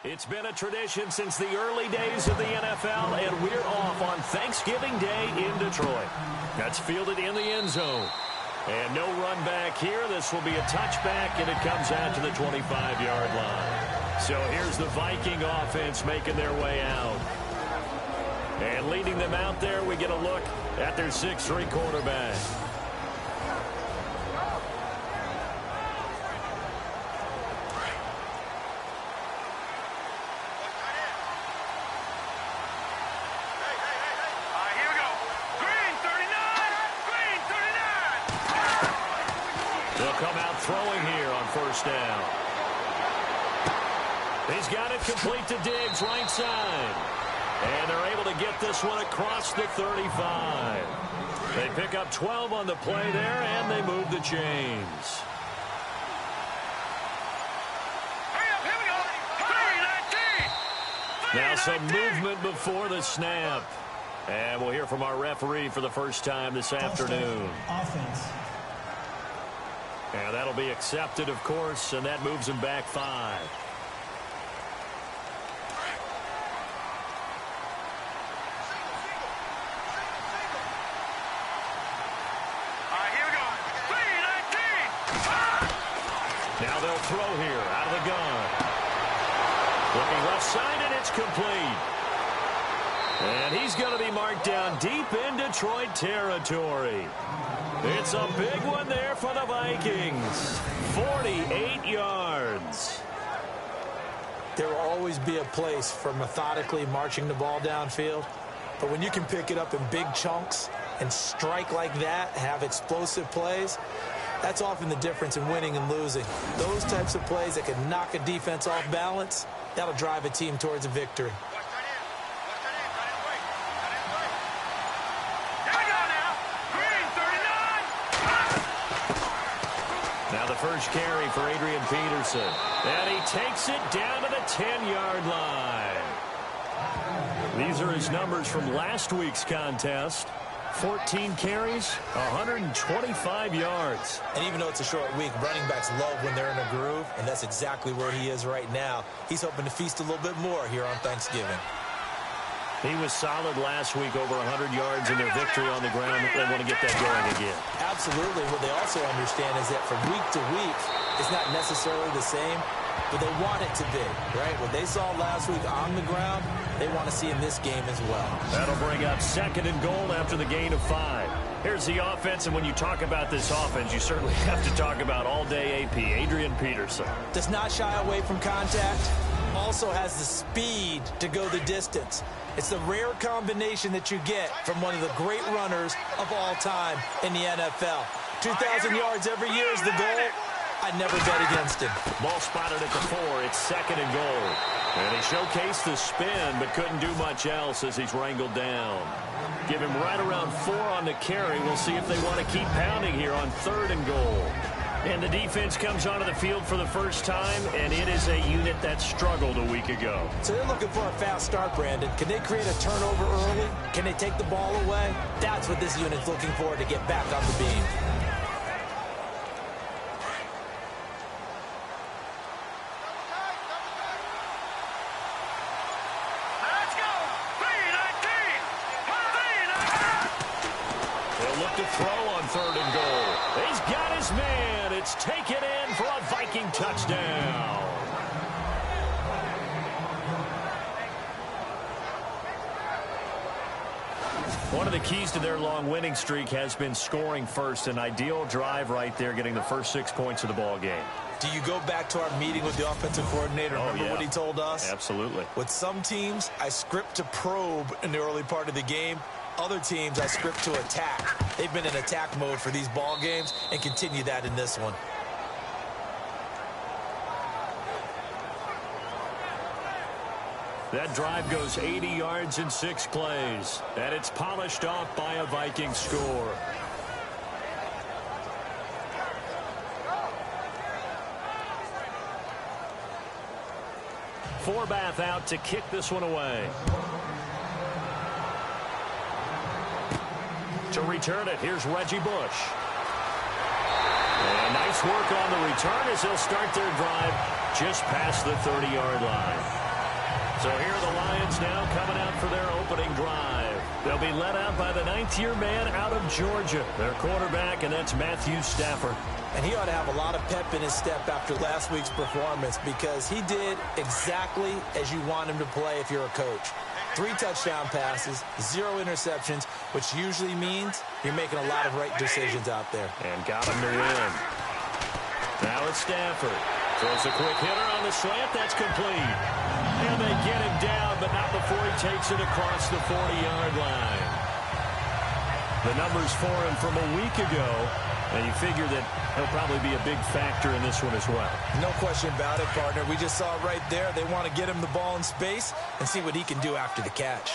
It's been a tradition since the early days of the NFL, and we're off on Thanksgiving Day in Detroit. That's fielded in the end zone. And no run back here. This will be a touchback, and it comes out to the 25-yard line. So here's the Viking offense making their way out. And leading them out there, we get a look at their 6'3" quarterback. Throwing here on first down. He's got it complete to Diggs, right side. And they're able to get this one across the 35. They pick up 12 on the play there, and they move the chains. Now some movement before the snap. And we'll hear from our referee for the first time this afternoon. Offense. And that'll be accepted, of course, and that moves him back 5. All right, here we go. 3-19. Now they'll throw here out of the gun. Looking left side, and it's complete. And he's going to be marked down deep in Detroit territory. It's a big one there for the Vikings. 48 yards. There will always be a place for methodically marching the ball downfield. But when you can pick it up in big chunks and strike like that, have explosive plays, that's often the difference in winning and losing. Those types of plays that can knock a defense off balance, that'll drive a team towards a victory. First carry for Adrian Peterson. And he takes it down to the 10-yard line. These are his numbers from last week's contest. 14 carries, 125 yards. And even though it's a short week, running backs love when they're in a groove, and that's exactly where he is right now. He's hoping to feast a little bit more here on Thanksgiving. He was solid last week, over 100 yards in their victory on the ground. They want to get that going again. Absolutely. What they also understand is that from week to week, it's not necessarily the same, but they want it to be, right? What they saw last week on the ground, they want to see in this game as well. That'll bring up 2nd and goal after the gain of 5. Here's the offense, and when you talk about this offense, you certainly have to talk about all-day AP, Adrian Peterson. Does not shy away from contact. Also has the speed to go the distance. It's the rare combination that you get from one of the great runners of all time in the NFL. 2,000 yards every year is the goal. I'd never bet against him. Ball spotted at the 4. It's 2nd and goal. And he showcased the spin, but couldn't do much else as he's wrangled down. Give him right around 4 on the carry. We'll see if they want to keep pounding here on 3rd and goal. And the defense comes onto the field for the first time, and it is a unit that struggled a week ago. So they're looking for a fast start, Brandon. Can they create a turnover early? Can they take the ball away? That's what this unit's looking for to get back on the beam. Let's go. 3-19. They'll look to throw on 3rd and goal. He's got his man. It's taken in for a Viking touchdown. One of the keys to their long winning streak has been scoring first. An ideal drive right there, getting the first 6 points of the ball game. Do you go back to our meeting with the offensive coordinator? Remember what he told us? Absolutely. With some teams, I script to probe in the early part of the game. Other teams, I script to attack. They've been in attack mode for these ball games and continue that in this one. That drive goes 80 yards in 6 plays. And it's polished off by a Viking score. Forbath out to kick this one away. To return it, here's Reggie Bush. And nice work on the return as they'll start their drive just past the 30-yard line. So here are the Lions now coming out for their opening drive. They'll be led out by the 9th-year man out of Georgia, their quarterback, and that's Matthew Stafford. And he ought to have a lot of pep in his step after last week's performance because he did exactly as you want him to play if you're a coach. 3 touchdown passes, 0 interceptions, which usually means you're making a lot of right decisions out there. And got him to win. Now it's Stafford. Throws a quick hitter on the slant. That's complete. And they get him down, but not before he takes it across the 40-yard line. The numbers for him from a week ago, and you figure that he'll probably be a big factor in this one as well. No question about it, partner. We just saw right there. They want to get him the ball in space and see what he can do after the catch.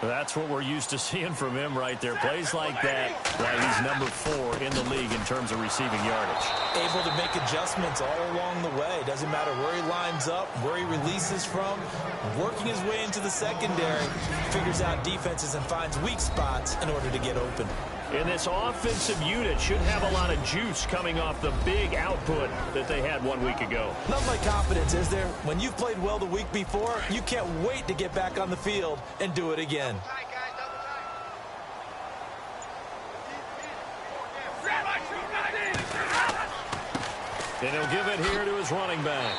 That's what we're used to seeing from him right there. Plays like that, he's number 4 in the league in terms of receiving yardage. Able to make adjustments all along the way. Doesn't matter where he lines up, where he releases from. Working his way into the secondary, figures out defenses and finds weak spots in order to get open. And this offensive unit should have a lot of juice coming off the big output that they had 1 week ago. Nothing like confidence, is there? When you've played well the week before, you can't wait to get back on the field and do it again. And he'll give it here to his running back.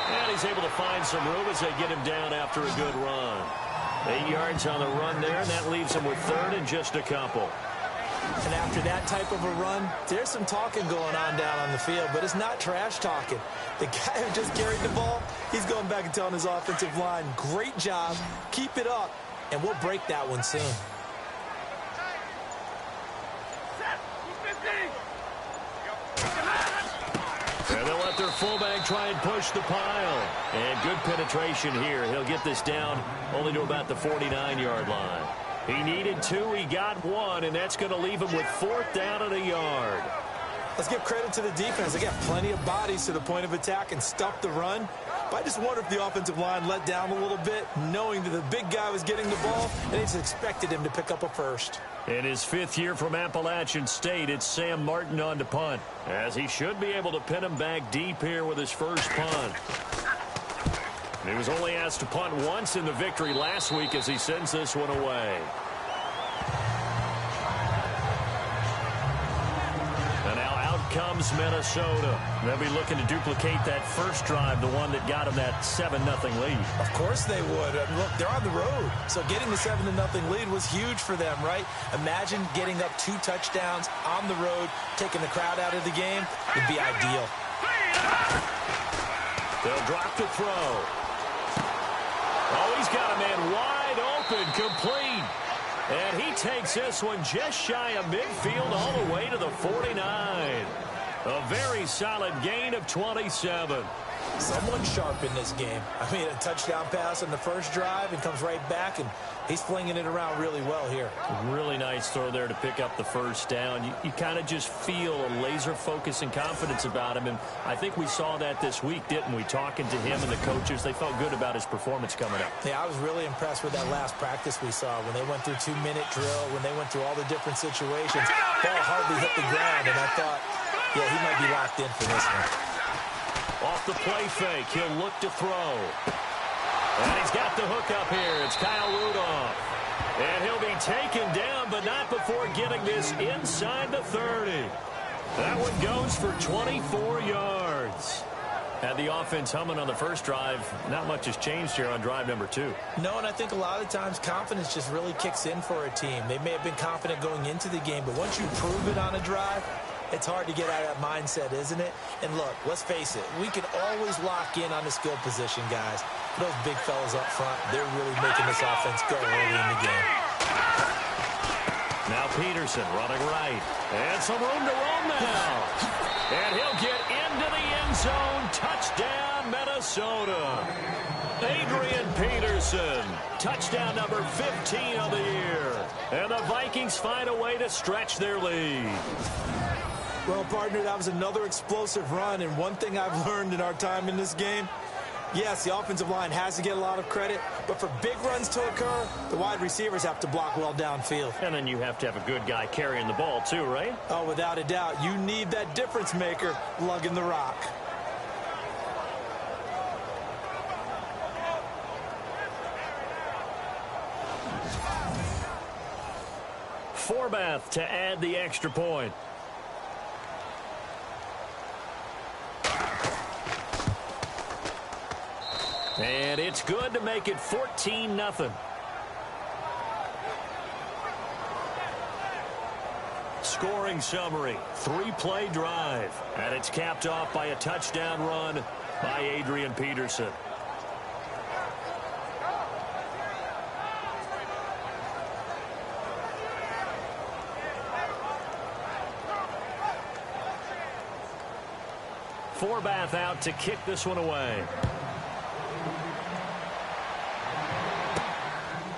And he's able to find some room as they get him down after a good run. 8 yards on the run there, and that leaves him with 3rd and just a couple. And after that type of a run, there's some talking going on down on the field, but it's not trash talking. The guy who just carried the ball, he's going back and telling his offensive line, great job, keep it up, and we'll break that one soon. And they'll let their fullback try and push the pile. And good penetration here. He'll get this down only to about the 49-yard line. He needed 2, he got 1, and that's going to leave him with 4th down and a yard. Let's give credit to the defense. They got plenty of bodies to the point of attack and stuffed the run. But I just wonder if the offensive line let down a little bit, knowing that the big guy was getting the ball, and they just expected him to pick up a first. In his 5th year from Appalachian State, it's Sam Martin on to punt, as he should be able to pin him back deep here with his first punt. He was only asked to punt once in the victory last week as he sends this one away. And now out comes Minnesota. They'll be looking to duplicate that first drive, the one that got him that 7-0 lead. Of course they would. Look, they're on the road. So getting the 7-0 lead was huge for them, right? Imagine getting up 2 touchdowns on the road, taking the crowd out of the game. Would be ideal. They'll drop the throw. Oh, he's got a man wide open, complete. And he takes this one just shy of midfield all the way to the 49. A very solid gain of 27. Someone sharp in this game. I mean, a touchdown pass on the first drive and comes right back, and he's flinging it around really well here. Really nice throw there to pick up the first down. You kind of just feel a laser focus and confidence about him, and I think we saw that this week, didn't we? Talking to him and the coaches, they felt good about his performance coming up. Yeah, I was really impressed with that last practice we saw when they went through 2-minute drill, when they went through all the different situations. Ball hardly hit the ground, and I thought, yeah, he might be locked in for this one. Off the play fake, he'll look to throw. And he's got the hook up here. It's Kyle Rudolph. And he'll be taken down, but not before getting this inside the 30. That one goes for 24 yards. Had the offense humming on the first drive. Not much has changed here on drive number 2. No, and I think a lot of times confidence just really kicks in for a team. They may have been confident going into the game, but once you prove it on a drive, it's hard to get out of that mindset, isn't it? And look, let's face it, we can always lock in on the skill position, guys. Those big fellas up front, they're really making this offense go early in the game. Now Peterson running right. And some room to roam now. And he'll get into the end zone. Touchdown, Minnesota. Adrian Peterson. Touchdown number 15 of the year. And the Vikings find a way to stretch their lead. Well, partner, that was another explosive run, and one thing I've learned in our time in this game, yes, the offensive line has to get a lot of credit, but for big runs to occur, the wide receivers have to block well downfield. And then you have to have a good guy carrying the ball too, right? Oh, without a doubt. You need that difference maker lugging the rock. Forbath to add the extra point. And it's good to make it 14-0. Scoring summary, 3-play drive. And it's capped off by a touchdown run by Adrian Peterson. Forbath out to kick this one away.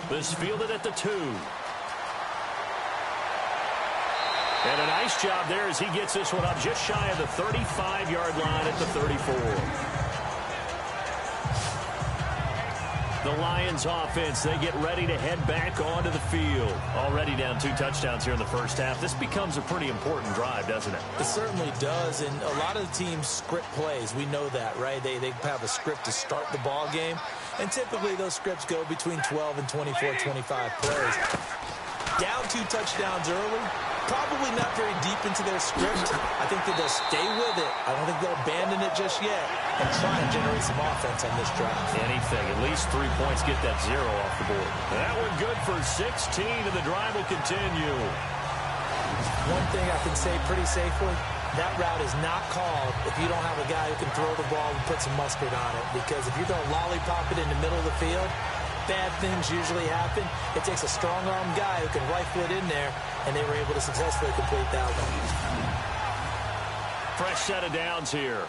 This fielded at the 2. And a nice job there as he gets this one up just shy of the 35-yard line at the 34. The Lions offense, they get ready to head back onto the field. Already down 2 touchdowns here in the first half. This becomes a pretty important drive, doesn't it? It certainly does, and a lot of the teams script plays. We know that, right? They have a script to start the ball game, and typically those scripts go between 12 and 24, 25 plays. Down 2 touchdowns early, probably not very deep into their script. I think that they'll stay with it. I don't think they'll abandon it just yet and try and generate some offense on this drive. Anything. At least 3 points, get that 0 off the board. That one good for 16, and the drive will continue. One thing I can say pretty safely, that route is not called if you don't have a guy who can throw the ball and put some mustard on it. Because if you're going to lollipop it in the middle of the field, bad things usually happen. It takes a strong-arm guy who can rifle it in there, and they were able to successfully complete that one. Fresh set of downs here.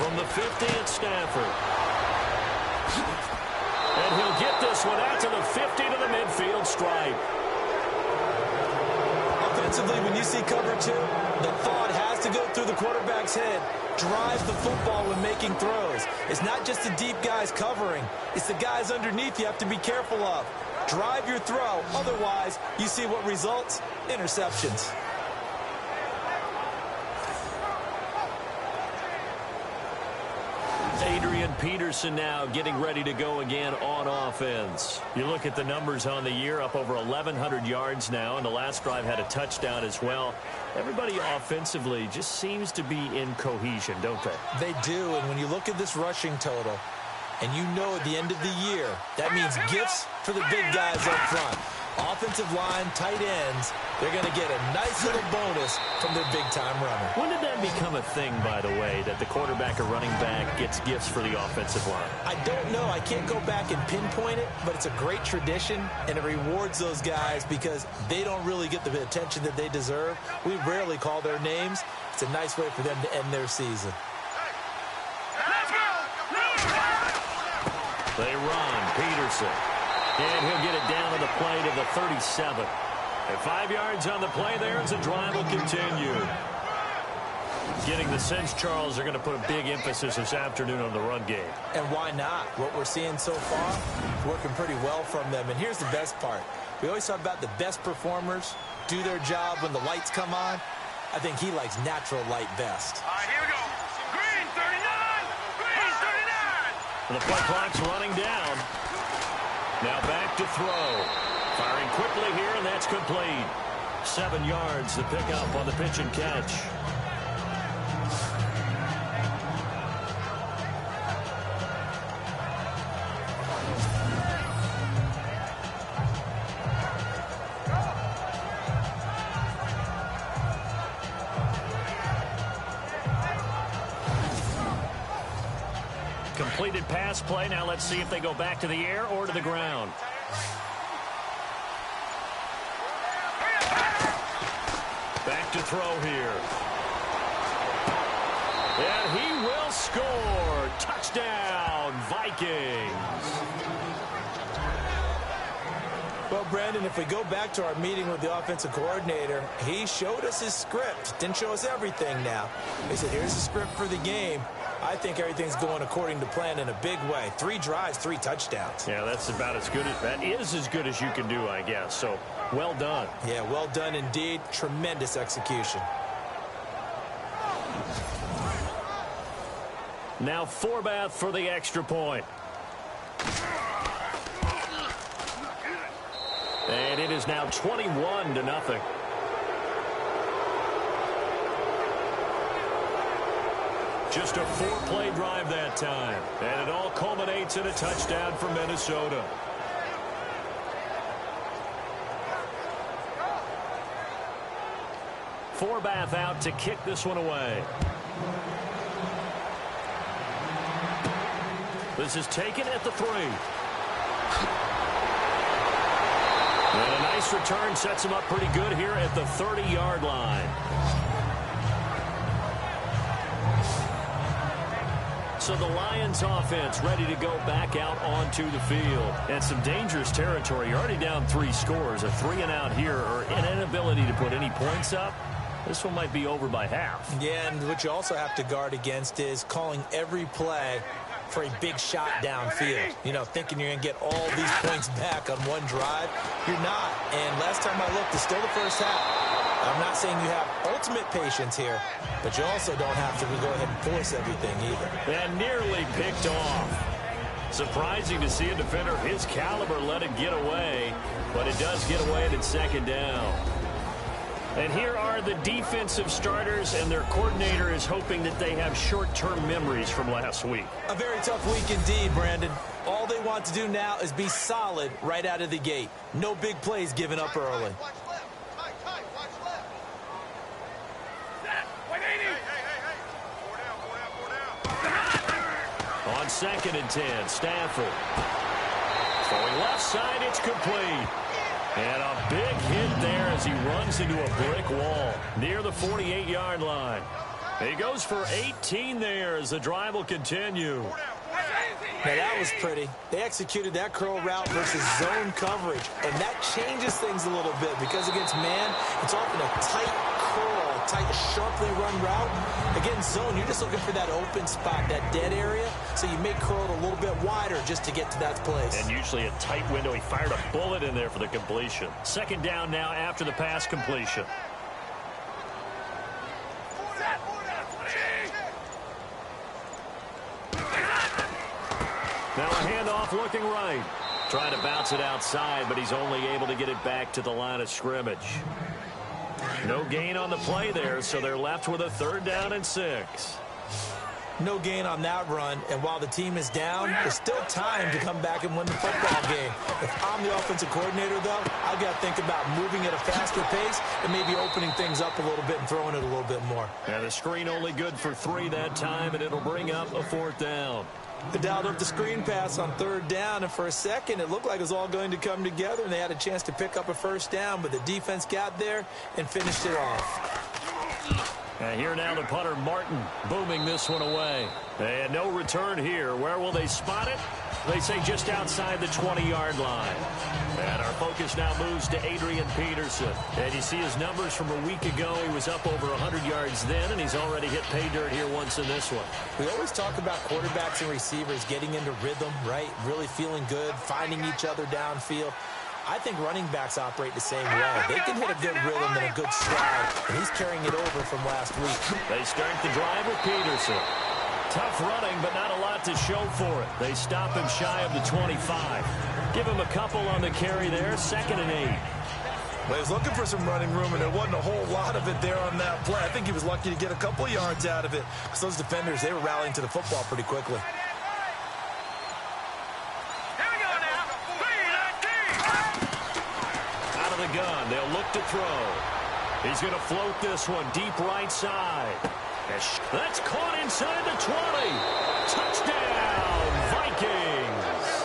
From the 50, it's Stafford. And he'll get this one out to the 50 to the midfield stripe. Offensively, when you see cover 2, the thought has to go through the quarterback's head. Drive the football when making throws. It's not just the deep guys covering. It's the guys underneath you have to be careful of. Drive your throw. Otherwise, you see what results? Interceptions. Adrian Peterson now getting ready to go again on offense. You look at the numbers on the year, up over 1,100 yards now, and the last drive had a touchdown as well. Everybody offensively just seems to be in cohesion, don't they? They do, and when you look at this rushing total, and you know at the end of the year, that means gifts for the big guys up front. Offensive line, tight ends, they're going to get a nice little bonus from their big-time runner. When did that become a thing, by the way, that the quarterback or running back gets gifts for the offensive line? I don't know. I can't go back and pinpoint it, but it's a great tradition, and it rewards those guys because they don't really get the attention that they deserve. We rarely call their names. It's a nice way for them to end their season. They run. Peterson. And he'll get it down to the play to the 37. And 5 yards on the play there as the drive will continue. Getting the sense, Charles, they're going to put a big emphasis this afternoon on the run game. And why not? What we're seeing so far is working pretty well from them. And here's the best part. We always talk about the best performers do their job when the lights come on. I think he likes natural light best. All right, here we go. Green 39! Green 39! The play clock's running down. Now back to throw. Firing quickly here, and that's complete. 7 yards, the pickup on the pitch and catch. Completed pass play. Now let's see if they go back to the air or to the ground. Back to throw here. And he will score. Touchdown, Vikings. Well, Brandon, if we go back to our meeting with the offensive coordinator, he showed us his script. Didn't show us everything now. He said, here's the script for the game. I think everything's going according to plan in a big way. 3 drives, 3 touchdowns. Yeah, that's about as good as that is as good as you can do, I guess. So, well done. Yeah, well done indeed. Tremendous execution. Now Forbath for the extra point. And it is now 21-0. Just a 4-play drive that time. And it all culminates in a touchdown for Minnesota. Forbath out to kick this one away. This is taken at the 3. And a nice return sets him up pretty good here at the 30-yard line. So the Lions offense ready to go back out onto the field. And some dangerous territory. You're already down 3 scores. A 3-and-out here or an inability to put any points up. This one might be over by half. Yeah, and what you also have to guard against is calling every play for a big shot downfield. You know, thinking you're going to get all these points back on one drive. You're not. And last time I looked, it's still the first half. I'm not saying you have ultimate patience here, but you also don't have to go ahead and force everything either. And nearly picked off. Surprising to see a defender of his caliber let it get away, but it does get away at second down. And here are the defensive starters, and their coordinator is hoping that they have short-term memories from last week. A very tough week indeed, Brandon. All they want to do now is be solid right out of the gate. No big plays given up early. On 2nd and 10, Stafford. Throwing left side, it's complete. And a big hit there as he runs into a brick wall near the 48-yard line. He goes for 18 there as the drive will continue. Now that was pretty. They executed that curl route versus zone coverage, and that changes things a little bit because against man, it's often a tight curl, tight, sharply run route. Against zone, you're just looking for that open spot, that dead area, so you may curl it a little bit wider just to get to that place. And usually a tight window. He fired a bullet in there for the completion. 2nd down now after the pass completion. Now a handoff looking right. Trying to bounce it outside, but he's only able to get it back to the line of scrimmage. No gain on the play there, so they're left with a 3rd down and 6. No gain on that run, and while the team is down, there's still time to come back and win the football game. If I'm the offensive coordinator, though, I've got to think about moving at a faster pace and maybe opening things up a little bit and throwing it a little bit more. And the screen only good for 3 that time, and it'll bring up a 4th down. They dialed up the screen pass on 3rd down, and for a second, it looked like it was all going to come together, and they had a chance to pick up a 1st down, but the defense got there and finished it off. And here now the punter, Martin, booming this one away. And no return here. Where will they spot it? They say just outside the 20-yard line. And our focus now moves to Adrian Peterson. And you see his numbers from a week ago. He was up over 100 yards then, and he's already hit pay dirt here once in this one. We always talk about quarterbacks and receivers getting into rhythm, right? Really feeling good, finding each other downfield. I think running backs operate the same way. They can hit a good rhythm and a good stride, and he's carrying it over from last week. They start the drive with Peterson. Tough running, but not a lot to show for it. They stop him shy of the 25. Give him a couple on the carry there, 2nd and 8. Well, he was looking for some running room, and there wasn't a whole lot of it there on that play. I think he was lucky to get a couple yards out of it, because those defenders, they were rallying to the football pretty quickly. Gun. They'll look to throw. He's going to float this one deep right side. That's caught inside the 20. Touchdown, Vikings.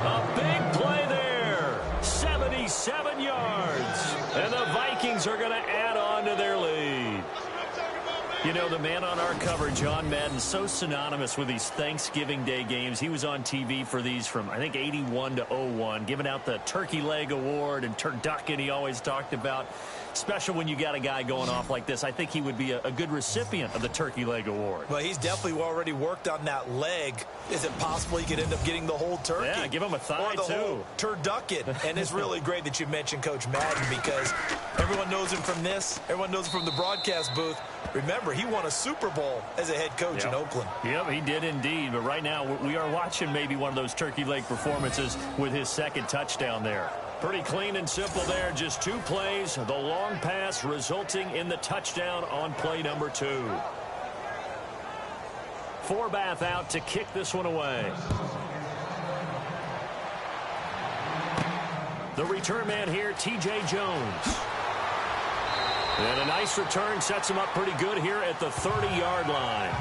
A big play there. 77 yards. And the Vikings are going to add on to their lead. You know, the man on our cover, John Madden, so synonymous with these Thanksgiving Day games. He was on TV for these from, I think, 81 to 01, giving out the Turkey Leg Award and turducken he always talked about. Especially when you got a guy going off like this. I think he would be a good recipient of the Turkey Leg Award. Well, he's definitely already worked on that leg. Is it possible he could end up getting the whole turkey? Yeah, give him a thigh, or the whole turducken. And it's really great that you mentioned Coach Madden because everyone knows him from this. Everyone knows him from the broadcast booth. Remember, he won a Super Bowl as a head coach in Oakland. Yep, he did indeed. But right now, we are watching maybe one of those turkey leg performances with his second touchdown there. Pretty clean and simple there. Just 2 plays. The long pass resulting in the touchdown on play number 2. Forbath out to kick this one away. The return man here, T.J. Jones. And a nice return sets him up pretty good here at the 30-yard line.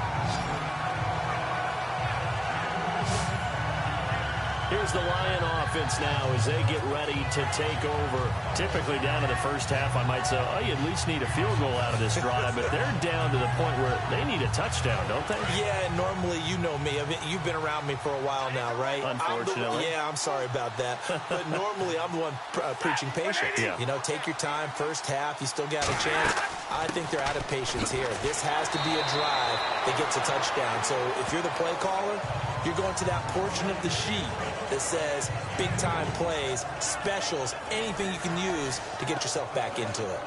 Here's the Lion offense now as they get ready to take over. Typically down to the first half, I might say, oh, you at least need a field goal out of this drive, but they're down to the point where they need a touchdown, don't they? Yeah, and normally, you know me. I mean, you've been around me for a while now, right? Unfortunately. I'm sorry about that. But normally, I'm the one preaching patience. Yeah. You know, take your time. First half, you still got a chance. I think they're out of patience here. This has to be a drive that gets a touchdown. So if you're the play caller, you're going to that portion of the sheet that says big-time plays, specials, anything you can use to get yourself back into it.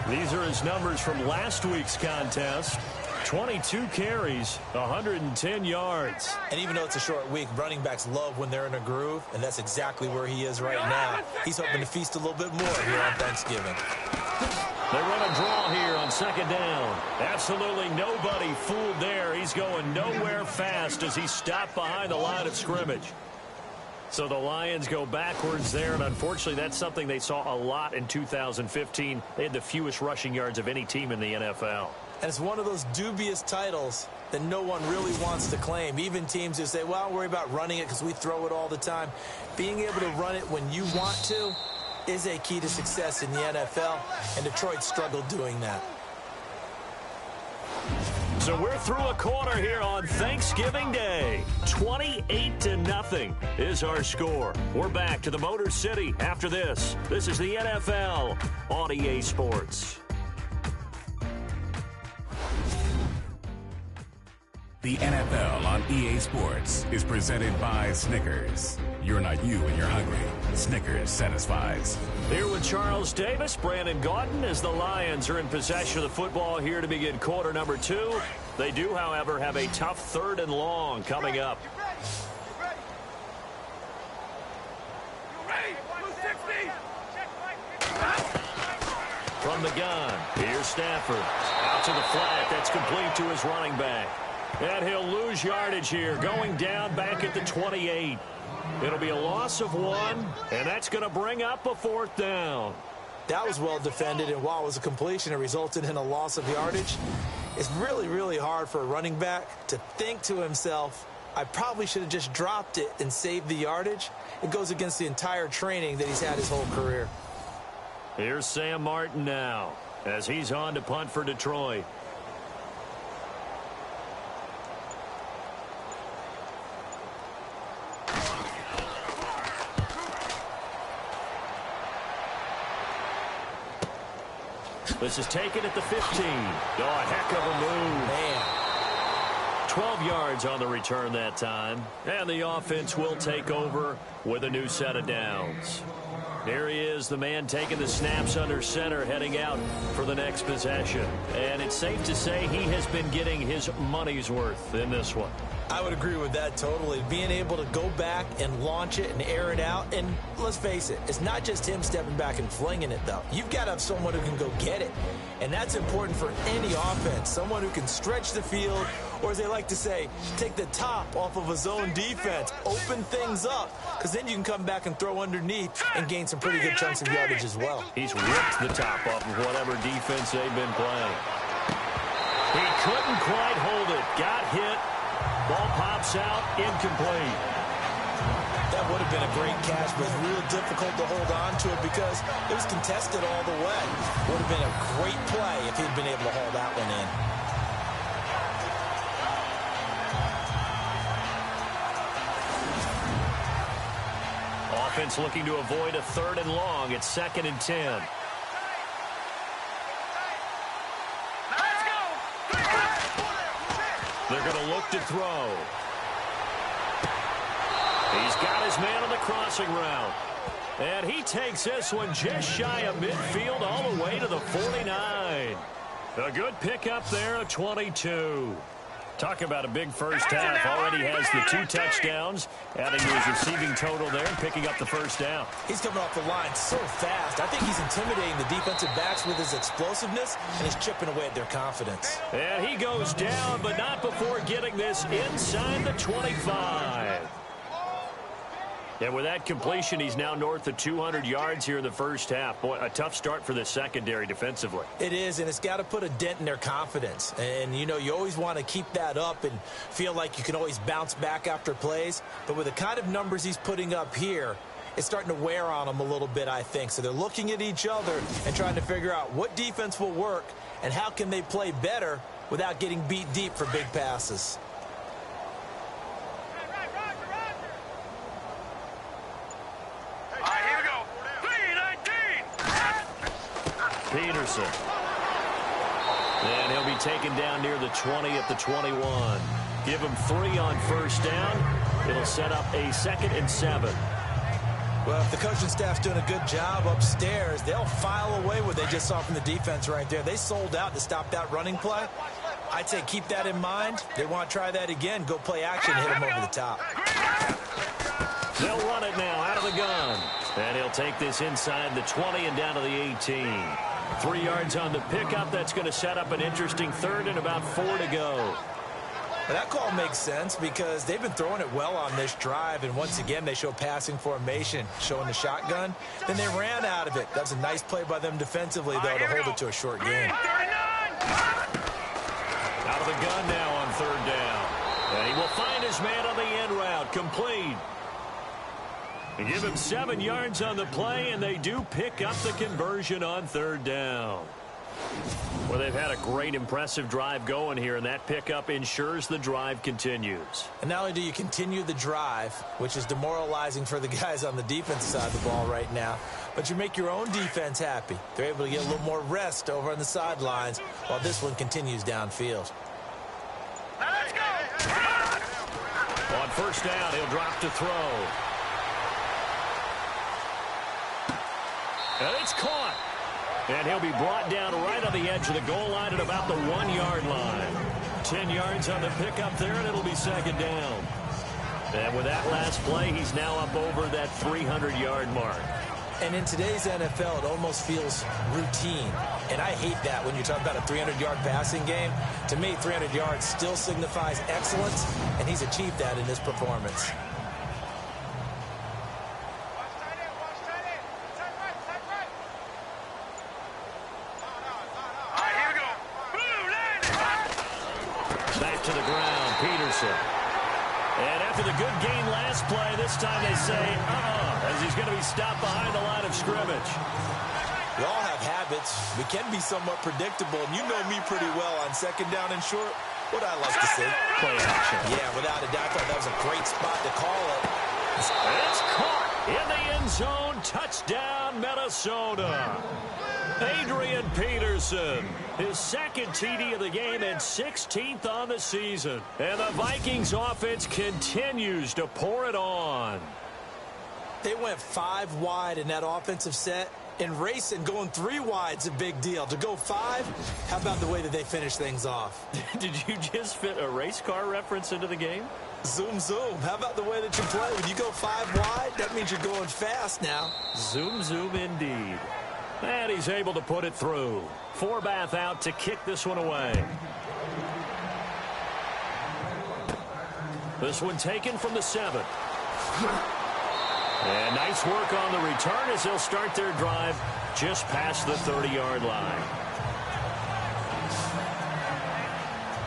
These are his numbers from last week's contest. 22 carries, 110 yards. And even though it's a short week, running backs love when they're in a groove, and that's exactly where he is right now. He's hoping to feast a little bit more here on Thanksgiving. They run a draw here on second down. Absolutely nobody fooled there. He's going nowhere fast as he stopped behind the line of scrimmage. So the Lions go backwards there, and unfortunately that's something they saw a lot in 2015. They had the fewest rushing yards of any team in the NFL. And it's one of those dubious titles that no one really wants to claim. Even teams who say, well, I'll worry about running it because we throw it all the time. Being able to run it when you want to is a key to success in the NFL, and Detroit struggled doing that. So we're through a quarter here on Thanksgiving Day. 28-0 is our score. We're back to the Motor City after this. This is the NFL on EA Sports. The NFL on EA Sports is presented by Snickers. You're not you when you're hungry. Snickers satisfies. Here with Charles Davis, Brandon Gaudin, as the Lions are in possession of the football here to begin quarter number 2. They do, however, have a tough 3rd and long coming up. From the gun, here's Stafford. Out to the flat, that's complete to his running back. And he'll lose yardage here, going down back at the 28. It'll be a loss of 1, and that's going to bring up a 4th down. That was well defended, and while it was a completion, it resulted in a loss of yardage. It's really, really hard for a running back to think to himself, I probably should have just dropped it and saved the yardage. It goes against the entire training that he's had his whole career. Here's Sam Martin now as he's on to punt for Detroit. This is taken at the 15. Oh, a heck of a move. Man. 12 yards on the return that time. And the offense will take over with a new set of downs. There he is, the man taking the snaps under center, heading out for the next possession. And it's safe to say he has been getting his money's worth in this one. I would agree with that totally. Being able to go back and launch it and air it out. And let's face it, it's not just him stepping back and flinging it, though. You've got to have someone who can go get it. And that's important for any offense. Someone who can stretch the field, or as they like to say, take the top off of a zone defense. Open things up, because then you can come back and throw underneath and gain some pretty good chunks of yardage as well. He's ripped the top off of whatever defense they've been playing. He couldn't quite hold it. Got hit. Ball pops out, incomplete. That would have been a great catch, but it's real difficult to hold on to it because it was contested all the way. Would have been a great play if he'd been able to haul that one in. Offense looking to avoid a 3rd and long. It's 2nd and 10. They're going to look to throw. He's got his man on the crossing route. And he takes this one just shy of midfield all the way to the 49. A good pickup there, a 22. Talk about a big first half. Already has the 2 touchdowns, adding to his receiving total there and picking up the first down. He's coming off the line so fast. I think he's intimidating the defensive backs with his explosiveness, and he's chipping away at their confidence. And he goes down, but not before getting this inside the 25. And with that completion, he's now north of 200 yards here in the first half. Boy, a tough start for the secondary defensively. It is, and it's got to put a dent in their confidence. And, you know, you always want to keep that up and feel like you can always bounce back after plays. But with the kind of numbers he's putting up here, it's starting to wear on them a little bit, I think. So they're looking at each other and trying to figure out what defense will work and how can they play better without getting beat deep for big passes. Peterson. And he'll be taken down near the 20 at the 21. Give him 3 on first down. It'll set up a 2nd and 7. Well, if the coaching staff's doing a good job upstairs, they'll file away what they just saw from the defense right there. They sold out to stop that running play. I'd say keep that in mind. They want to try that again. Go play action, hit them over the top. They'll run it now out of the gun. And he'll take this inside the 20 and down to the 18. 3 yards on the pickup. That's going to set up an interesting 3rd and about 4 to go. Well, that call makes sense because they've been throwing it well on this drive. And once again, they show passing formation, showing the shotgun. Then they ran out of it. That's a nice play by them defensively, though, to hold it to a short game. Out of the gun now on 3rd down. And he will find his man on the end route. Complete. And give him 7 yards on the play, and they do pick up the conversion on 3rd down. Well, they've had a great, impressive drive going here, and that pickup ensures the drive continues. And not only do you continue the drive, which is demoralizing for the guys on the defensive side of the ball right now, but you make your own defense happy. They're able to get a little more rest over on the sidelines while this one continues downfield. Let's go! On first down, he'll drop to throw. And it's caught. And he'll be brought down right on the edge of the goal line at about the 1-yard line. 10 yards on the pickup there, and it'll be 2nd down. And with that last play, he's now up over that 300-yard mark. And in today's NFL, it almost feels routine. And I hate that when you talk about a 300-yard passing game. To me, 300 yards still signifies excellence, and he's achieved that in this performance. To the ground, Peterson. And after the good gain last play, this time they say, as he's going to be stopped behind the line of scrimmage. We all have habits. We can be somewhat predictable, and you know me pretty well on 2nd down and short. What I like to see. Play action. Yeah, without a doubt, that was a great spot to call it. It's caught in the end zone. Touchdown, Minnesota. Adrian Peterson, his 2nd TD of the game and 16th on the season. And the Vikings offense continues to pour it on. They went 5 wide in that offensive set. And racing, going 3 wide's a big deal. To go 5, how about the way that they finish things off? Did you just fit a race car reference into the game? Zoom, zoom. How about the way that you play? When you go 5 wide, that means you're going fast now. Zoom, zoom indeed. And he's able to put it through. Forbath out to kick this one away. This one taken from the 7. And nice work on the return as they'll start their drive just past the 30-yard line.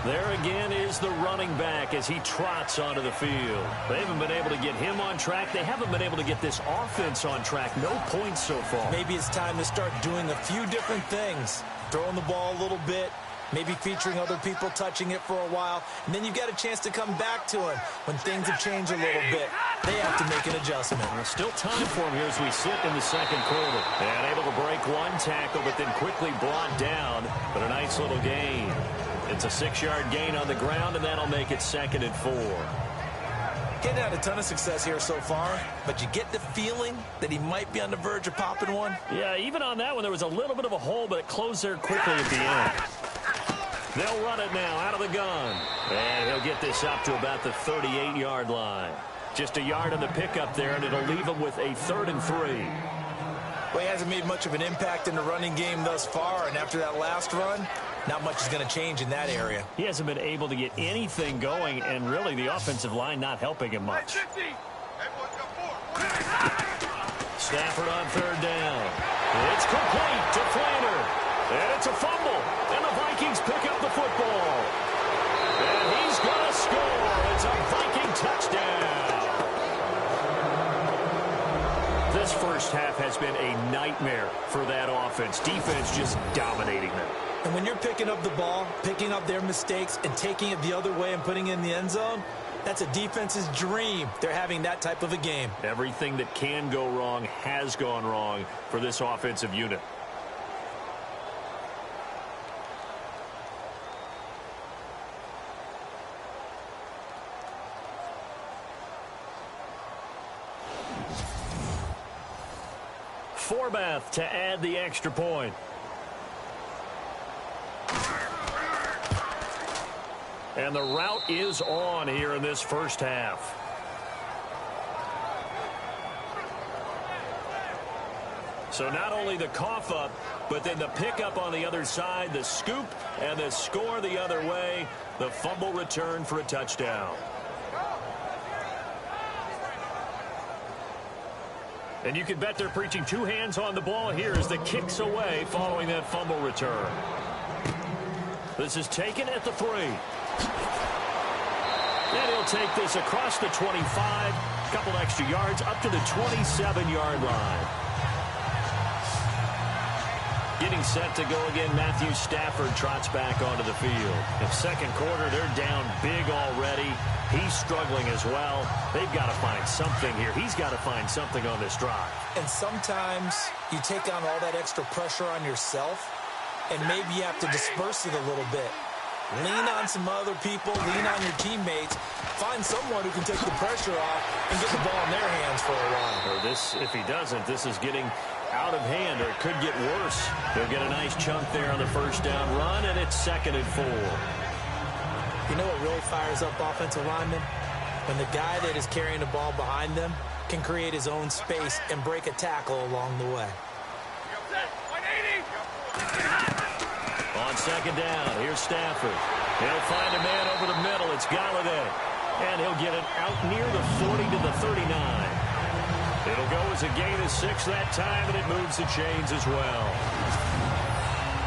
There again is the running back as he trots onto the field. They haven't been able to get him on track. They haven't been able to get this offense on track. No points so far. Maybe it's time to start doing a few different things. Throwing the ball a little bit, maybe featuring other people touching it for a while, and then you get a chance to come back to him when things have changed a little bit. They have to make an adjustment. There's still time for him here as we sit in the 2nd quarter. And able to break 1 tackle, but then quickly brought down. But a nice little gain. It's a 6-yard gain on the ground, and that'll make it 2nd and 4. Getting had a ton of success here so far, but you get the feeling that he might be on the verge of popping one. Yeah, even on that one, there was a little bit of a hole, but it closed there quickly at the end. They'll run it now out of the gun. And he'll get this up to about the 38-yard line. Just a yard on the pickup there, and it'll leave him with a 3rd and 3. Well, he hasn't made much of an impact in the running game thus far, and after that last run, not much is going to change in that area. He hasn't been able to get anything going, and really the offensive line not helping him much. Stafford on 3rd down. It's complete to Flainer. And it's a fumble. And the Vikings pick up the football. And he's going to score. It's a Viking touchdown. This first half has been a nightmare for that offense. Defense just dominating them. And when you're picking up the ball, picking up their mistakes, and taking it the other way and putting it in the end zone, that's a defense's dream. They're having that type of a game. Everything that can go wrong has gone wrong for this offensive unit. Forbath to add the extra point. And the route is on here in this first half. So not only the cough up, but then the pickup on the other side, the scoop, and the score the other way. The fumble return for a touchdown. And you can bet they're preaching 2 hands on the ball here as the kick's away following that fumble return. This is taken at the 3. And he'll take this across the 25, a couple extra yards up to the 27-yard line. Getting set to go again, Matthew Stafford trots back onto the field. In second quarter, they're down big already. He's struggling as well. They've got to find something here. He's got to find something on this drive. And sometimes you take on all that extra pressure on yourself, and maybe you have to disperse it a little bit. Lean on some other people, lean on your teammates, find someone who can take the pressure off and get the ball in their hands for a while. Or this, if he doesn't, this is getting out of hand, or it could get worse. They'll get a nice chunk there on the first down run, and it's 2nd and 4. You know what really fires up offensive linemen? When the guy that is carrying the ball behind them can create his own space and break a tackle along the way. On 2nd down, here's Stafford. He'll find a man over the middle. It's Galladay. And he'll get it out near the 40 to the 39. It'll go as a gain of 6 that time, and it moves the chains as well.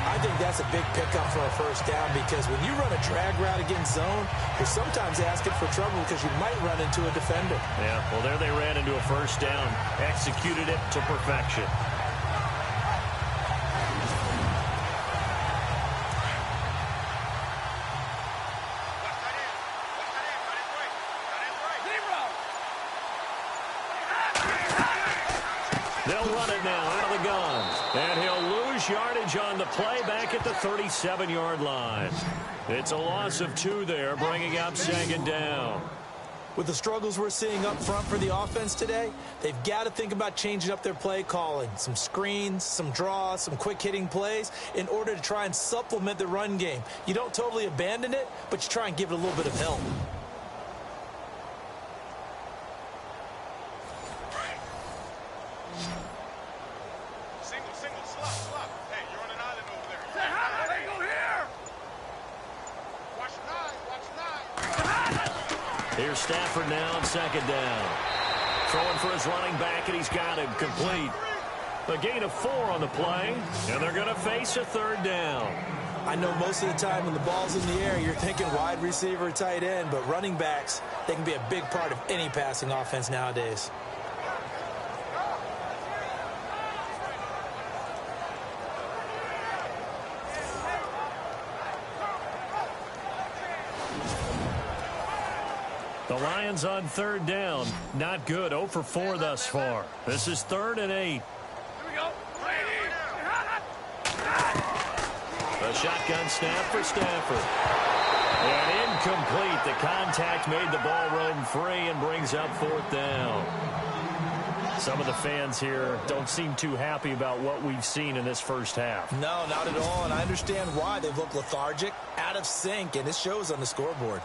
I think that's a big pickup for a first down, because when you run a drag route against zone, you're sometimes asking for trouble because you might run into a defender. Yeah, well, there they ran into a first down, executed it to perfection. They'll run it now out of the gun. And he'll lose yardage on the play back at the 37-yard line. It's a loss of 2 there, bringing up 2nd down. With the struggles we're seeing up front for the offense today, they've got to think about changing up their play calling. Some screens, some draws, some quick-hitting plays in order to try and supplement the run game. You don't totally abandon it, but you try and give it a little bit of help. Here's Stafford now on 2nd down. Throwing for his running back, and he's got him complete. A gain of 4 on the play, and they're going to face a 3rd down. I know most of the time when the ball's in the air, you're thinking wide receiver, tight end, but running backs, they can be a big part of any passing offense nowadays. The Lions on 3rd down. Not good. 0 for 4 thus far. This is 3rd and 8. Here we go. A A shotgun snap for Stafford. And incomplete. The contact made the ball roam free and brings up 4th down. Some of the fans here don't seem too happy about what we've seen in this first half. No, not at all, and I understand why. They've looked lethargic, out of sync, and it shows on the scoreboard.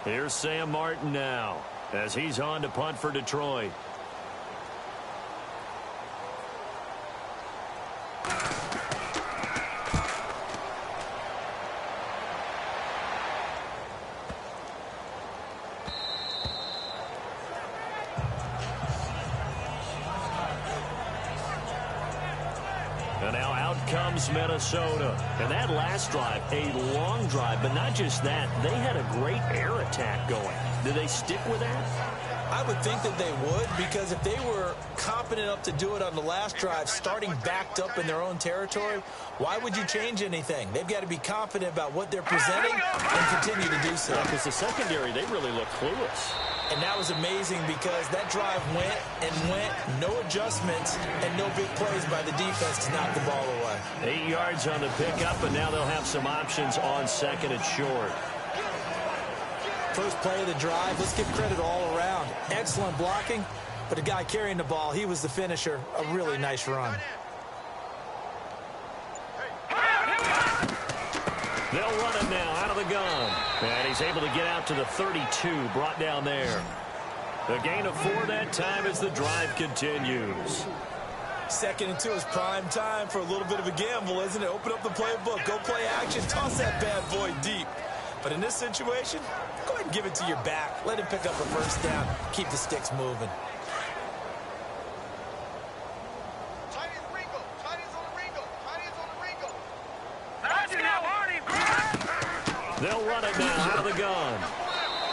Here's Sam Martin now as he's on to punt for Detroit. And now out comes Minnesota. And that last drive, a long drive, but not just that. They had a great air attack going. Did they stick with that? I would think that they would, because if they were confident enough to do it on the last drive, starting backed up in their own territory, why would you change anything? They've got to be confident about what they're presenting and continue to do so. Because the secondary, they really look clueless. And that was amazing because that drive went and went, no adjustments, and no big plays by the defense to knock the ball away. 8 yards on the pickup, and now they'll have some options on 2nd and short. First play of the drive, let's give credit all around. Excellent blocking, but the guy carrying the ball, he was the finisher. A really nice run. They'll run it now out of the gun. And he's able to get out to the 32, brought down there. The gain of 4 that time as the drive continues. 2nd and 2 is prime time for a little bit of a gamble, isn't it? Open up the playbook, go play action, toss that bad boy deep. But in this situation, go ahead and give it to your back. Let him pick up a first down. Keep the sticks moving. They'll run it now out of the gun.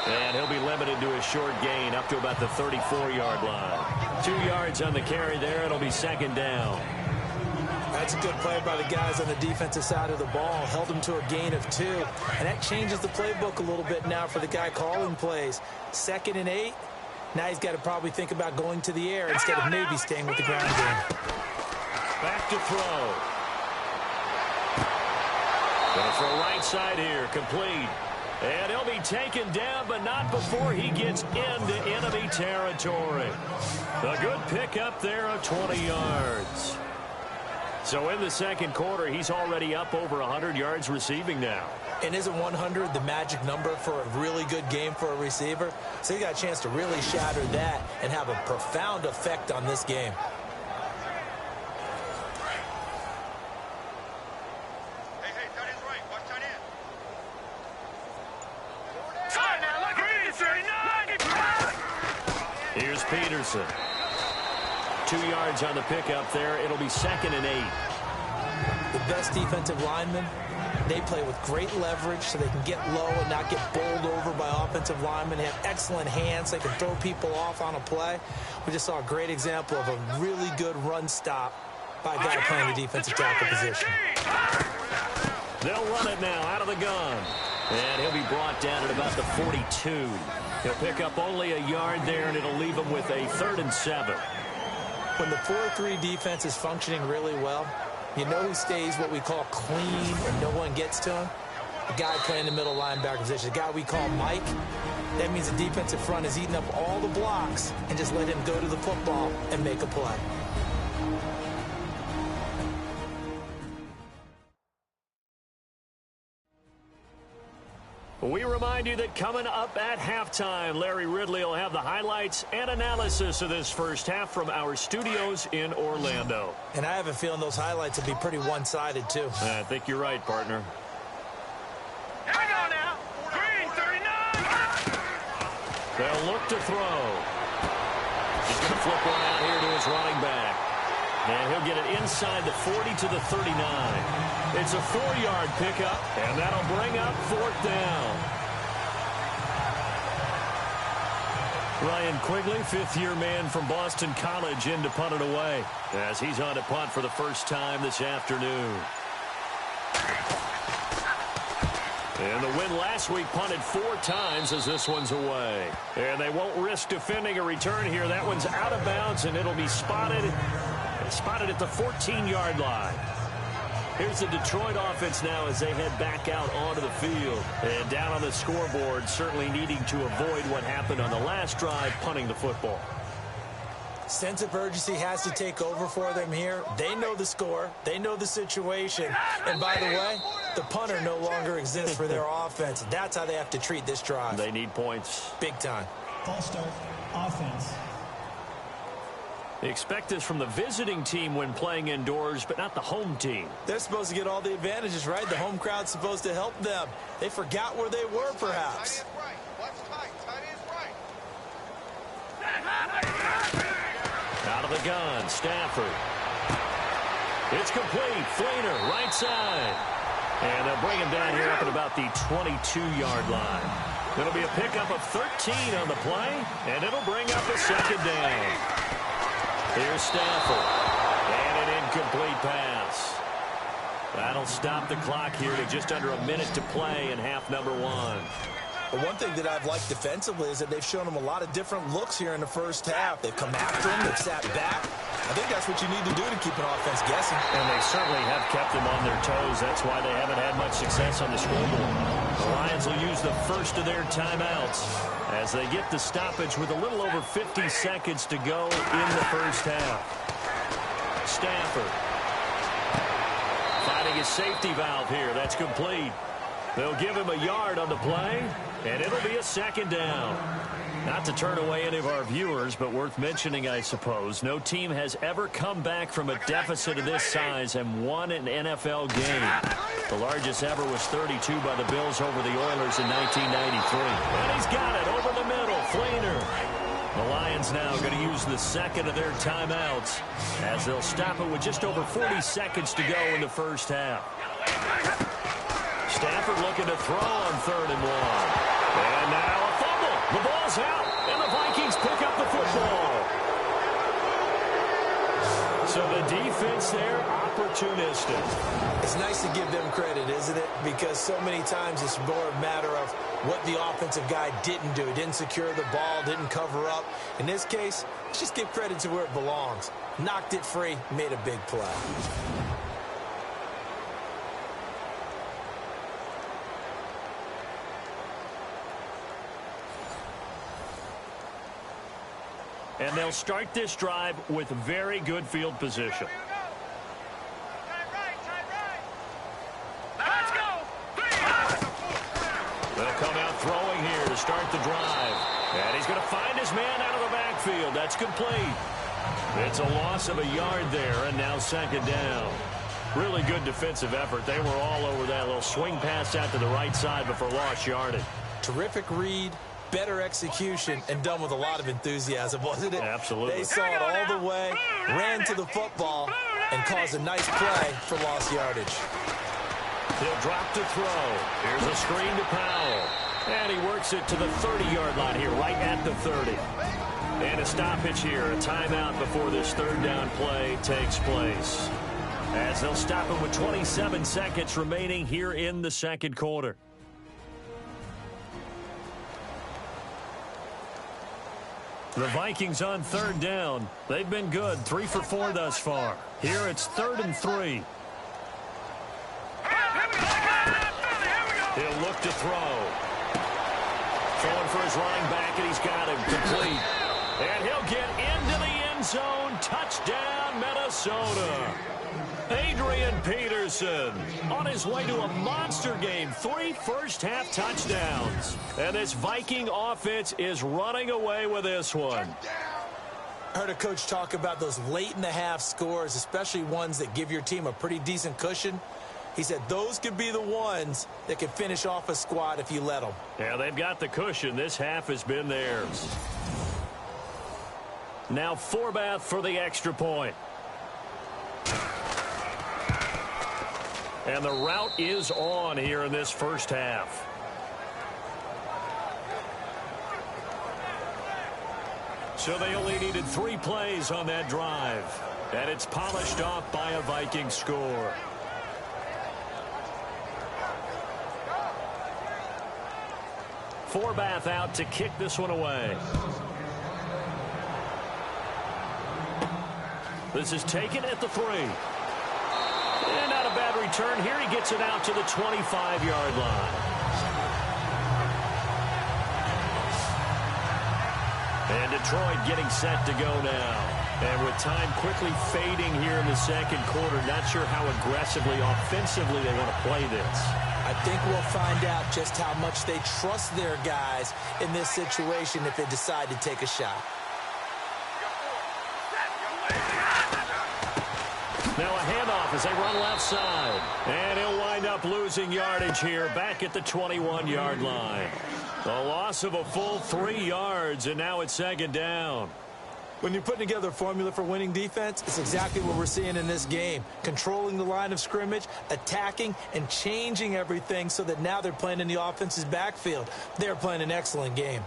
And he'll be limited to a short gain up to about the 34-yard line. 2 yards on the carry there. It'll be 2nd down. That's a good play by the guys on the defensive side of the ball. Held them to a gain of 2. And that changes the playbook a little bit now for the guy calling plays. 2nd and 8. Now he's got to probably think about going to the air instead of maybe staying with the ground game. Back to throw. Going to throw right side here, complete. And he'll be taken down, but not before he gets into enemy territory. A good pickup there of 20 yards. So in the 2nd quarter, he's already up over 100 yards receiving now. And isn't 100 the magic number for a really good game for a receiver? So he got a chance to really shatter that and have a profound effect on this game. Here's Peterson. 2 yards on the pickup there. It'll be 2nd and 8. The best defensive linemen, they play with great leverage so they can get low and not get bowled over by offensive linemen. They have excellent hands. They can throw people off on a play. We just saw a great example of a really good run stop by a guy playing the defensive tackle position. They'll run it now out of the gun. And he'll be brought down at about the 42. He'll pick up only a yard there, and it'll leave him with a 3rd and 7. When the 4-3 defense is functioning really well, you know who stays what we call clean and no one gets to him? The guy playing the middle linebacker position, the guy we call Mike. That means the defensive front is eating up all the blocks and just let him go to the football and make a play. We remind you that coming up at halftime, Larry Ridley will have the highlights and analysis of this first half from our studios in Orlando. And I have a feeling those highlights will be pretty one-sided, too. I think you're right, partner. Hang on now. Green, 39. They'll look to throw. He's going to flip one out here to his running back. And he'll get it inside the 40 to the 39. It's a 4-yard pickup, and that'll bring up 4th down. Ryan Quigley, 5th-year man from Boston College, in to punt it away as he's on to punt for the first time this afternoon. And the win last week punted 4 times as this one's away. And they won't risk defending a return here. That one's out of bounds, and it'll be spotted at the 14-yard line. Here's the Detroit offense now as they head back out onto the field. And down on the scoreboard, certainly needing to avoid what happened on the last drive, punting the football. Sense of urgency has to take over for them here. They know the score. They know the situation. And by the way, the punter no longer exists for their offense. That's how they have to treat this drive. They need points. Big time. False start, offense. They expect this from the visiting team when playing indoors, but not the home team. They're supposed to get all the advantages, right? The home crowd's supposed to help them. They forgot where they were, perhaps. Out of the gun, Stafford. It's complete. Flainer, right side. And they'll bring him down here up at about the 22-yard line. It'll be a pickup of 13 on the play, and it'll bring up a second down. Here's Stafford. And an incomplete pass. That'll stop the clock here to just under a minute to play in half number 1. But one thing that I've liked defensively is that they've shown them a lot of different looks here in the first half. They've come after him. They've sat back. I think that's what you need to do to keep an offense guessing. And they certainly have kept them on their toes. That's why they haven't had much success on the scoreboard. The Lions will use the first of their timeouts as they get the stoppage with a little over 50 seconds to go in the first half. Stafford finding his safety valve here. That's complete. They'll give him a yard on the play, and it'll be a second down. Not to turn away any of our viewers, but worth mentioning, I suppose, no team has ever come back from a deficit of this size and won an NFL game. The largest ever was 32 by the Bills over the Oilers in 1993. And he's got it over the middle, Flainer. The Lions now going to use the second of their timeouts as they'll stop it with just over 40 seconds to go in the first half. Stafford looking to throw on 3rd and 1. And now a fumble. The ball's out, and the Vikings pick up the football. So the defense there, opportunistic. It's nice to give them credit, isn't it? Because so many times it's more a matter of what the offensive guy didn't do. Didn't secure the ball, didn't cover up. In this case, let's just give credit to where it belongs. Knocked it free, made a big play. And they'll start this drive with very good field position. Let's go. They'll come out throwing here to start the drive. And he's going to find his man out of the backfield. That's complete. It's a loss of a yard there, and now second down. Really good defensive effort. They were all over that little swing pass out to the right side before lost yardage. Terrific read. Better execution, and done with a lot of enthusiasm, wasn't it? Absolutely. They saw it all the way, ran to the football, and caused a nice play for lost yardage. He'll drop to throw. Here's a screen to Powell. And he works it to the 30-yard line here, right at the 30. And a stoppage here, a timeout before this 3rd down play takes place. As they'll stop it with 27 seconds remaining here in the second quarter. The Vikings on 3rd down. They've been good, 3 for 4 thus far. Here it's 3rd and 3. He'll look to throw. Throwing for his running back, and he's got him complete. And he'll get into the end zone. Touchdown, Minnesota. Adrian Peterson on his way to a monster game. 3 first-half touchdowns. And this Viking offense is running away with this one. I heard a coach talk about those late-in-the-half scores, especially ones that give your team a pretty decent cushion. He said those could be the ones that could finish off a squad if you let them. Yeah, they've got the cushion. This half has been theirs. Now Forbath for the extra point. And the route is on here in this first half. So they only needed 3 plays on that drive. And it's polished off by a Viking score. Forbath out to kick this one away. This is taken at the 3. And not a bad return here. He gets it out to the 25-yard line. And Detroit getting set to go now. And with time quickly fading here in the second quarter, not sure how aggressively, offensively they want to play this. I think we'll find out just how much they trust their guys in this situation if they decide to take a shot. Now a handoff as they run left side. And he'll wind up losing yardage here back at the 21-yard line. A loss of a full 3 yards, and now it's second down. When you're putting together a formula for winning defense, it's exactly what we're seeing in this game. Controlling the line of scrimmage, attacking, and changing everything so that now they're playing in the offense's backfield. They're playing an excellent game.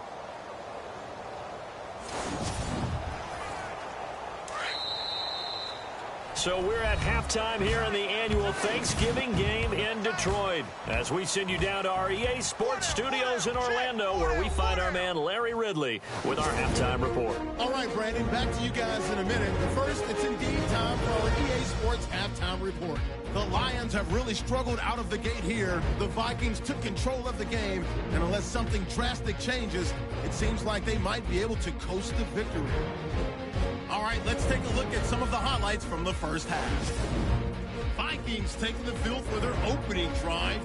So we're at halftime here in the annual Thanksgiving game in Detroit as we send you down to our EA Sports Studios in Orlando where we find our man Larry Ridley with our halftime report. All right, Brandon, back to you guys in a minute. But first, it's indeed time for our EA Sports halftime report. The Lions have really struggled out of the gate here. The Vikings took control of the game, and unless something drastic changes, it seems like they might be able to coast to victory. All right, let's take a look at some of the highlights from the first half. Vikings taking the field for their opening drive.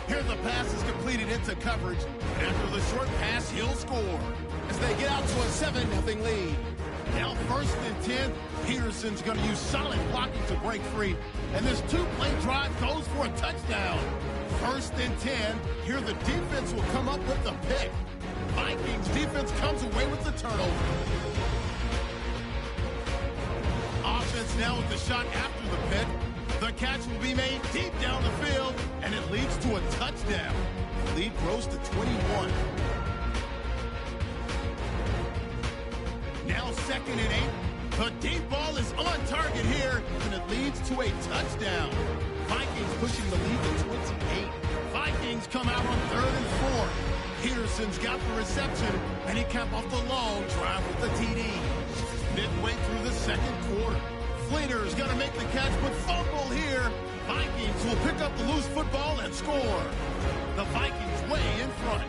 Here the pass is completed into coverage. And after the short pass, he'll score as they get out to a 7-0 lead. Now 1st and 10, Peterson's going to use solid blocking to break free. And this 2-play drive goes for a touchdown. 1st and 10, here the defense will come up with the pick. Vikings defense comes away with the turnover. Offense now with the shot after the pick. The catch will be made deep down the field, and it leads to a touchdown. The lead grows to 21. Now 2nd and 8. The deep ball is on target here, and it leads to a touchdown. Vikings pushing the lead to 28. Vikings come out on 3rd and 4. Peterson's got the reception, and he capped off the long drive with the TD. Midway through the second quarter, Fleeter's going to make the catch, but fumble here. Vikings will pick up the loose football and score. The Vikings way in front.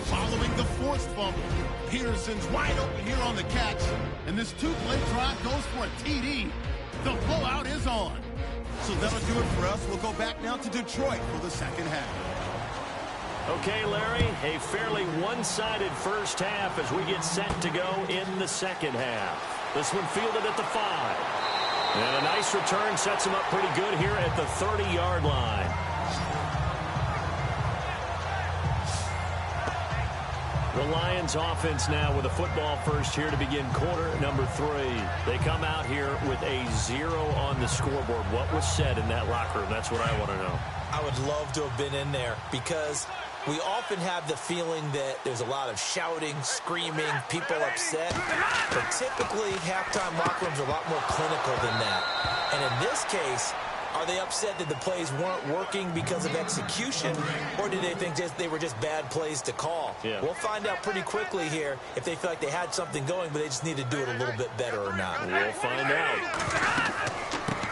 Following the forced fumble, Peterson's wide open here on the catch, and this 2-play drive goes for a TD. The blowout is on. So that'll do it for us. We'll go back now to Detroit for the second half. Okay, Larry, a fairly one-sided first half as we get set to go in the second half. This one fielded at the 5. And a nice return sets him up pretty good here at the 30-yard line. The Lions offense now with a football first here to begin quarter number 3. They come out here with a 0 on the scoreboard. What was said in that locker room? That's what I want to know. I would love to have been in there because we often have the feeling that there's a lot of shouting, screaming, people upset. But typically, halftime locker rooms are a lot more clinical than that. And in this case, are they upset that the plays weren't working because of execution, or do they think they were just bad plays to call? Yeah. We'll find out pretty quickly here if they feel like they had something going, but they just need to do it a little bit better or not. We'll find out.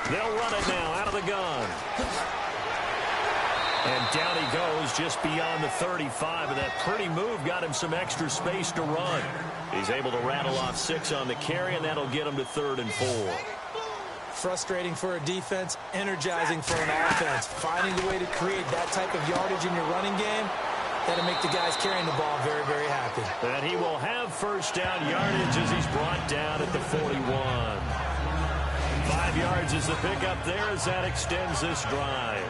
They'll run it now out of the gun. And down he goes just beyond the 35, and that pretty move got him some extra space to run. He's able to rattle off 6 on the carry, and that'll get him to 3rd and 4. Frustrating for a defense, energizing for an offense. Finding a way to create that type of yardage in your running game, that'll make the guys carrying the ball very, very happy. And he will have first down yardage as he's brought down at the 41. 5 yards is the pickup there as that extends this drive.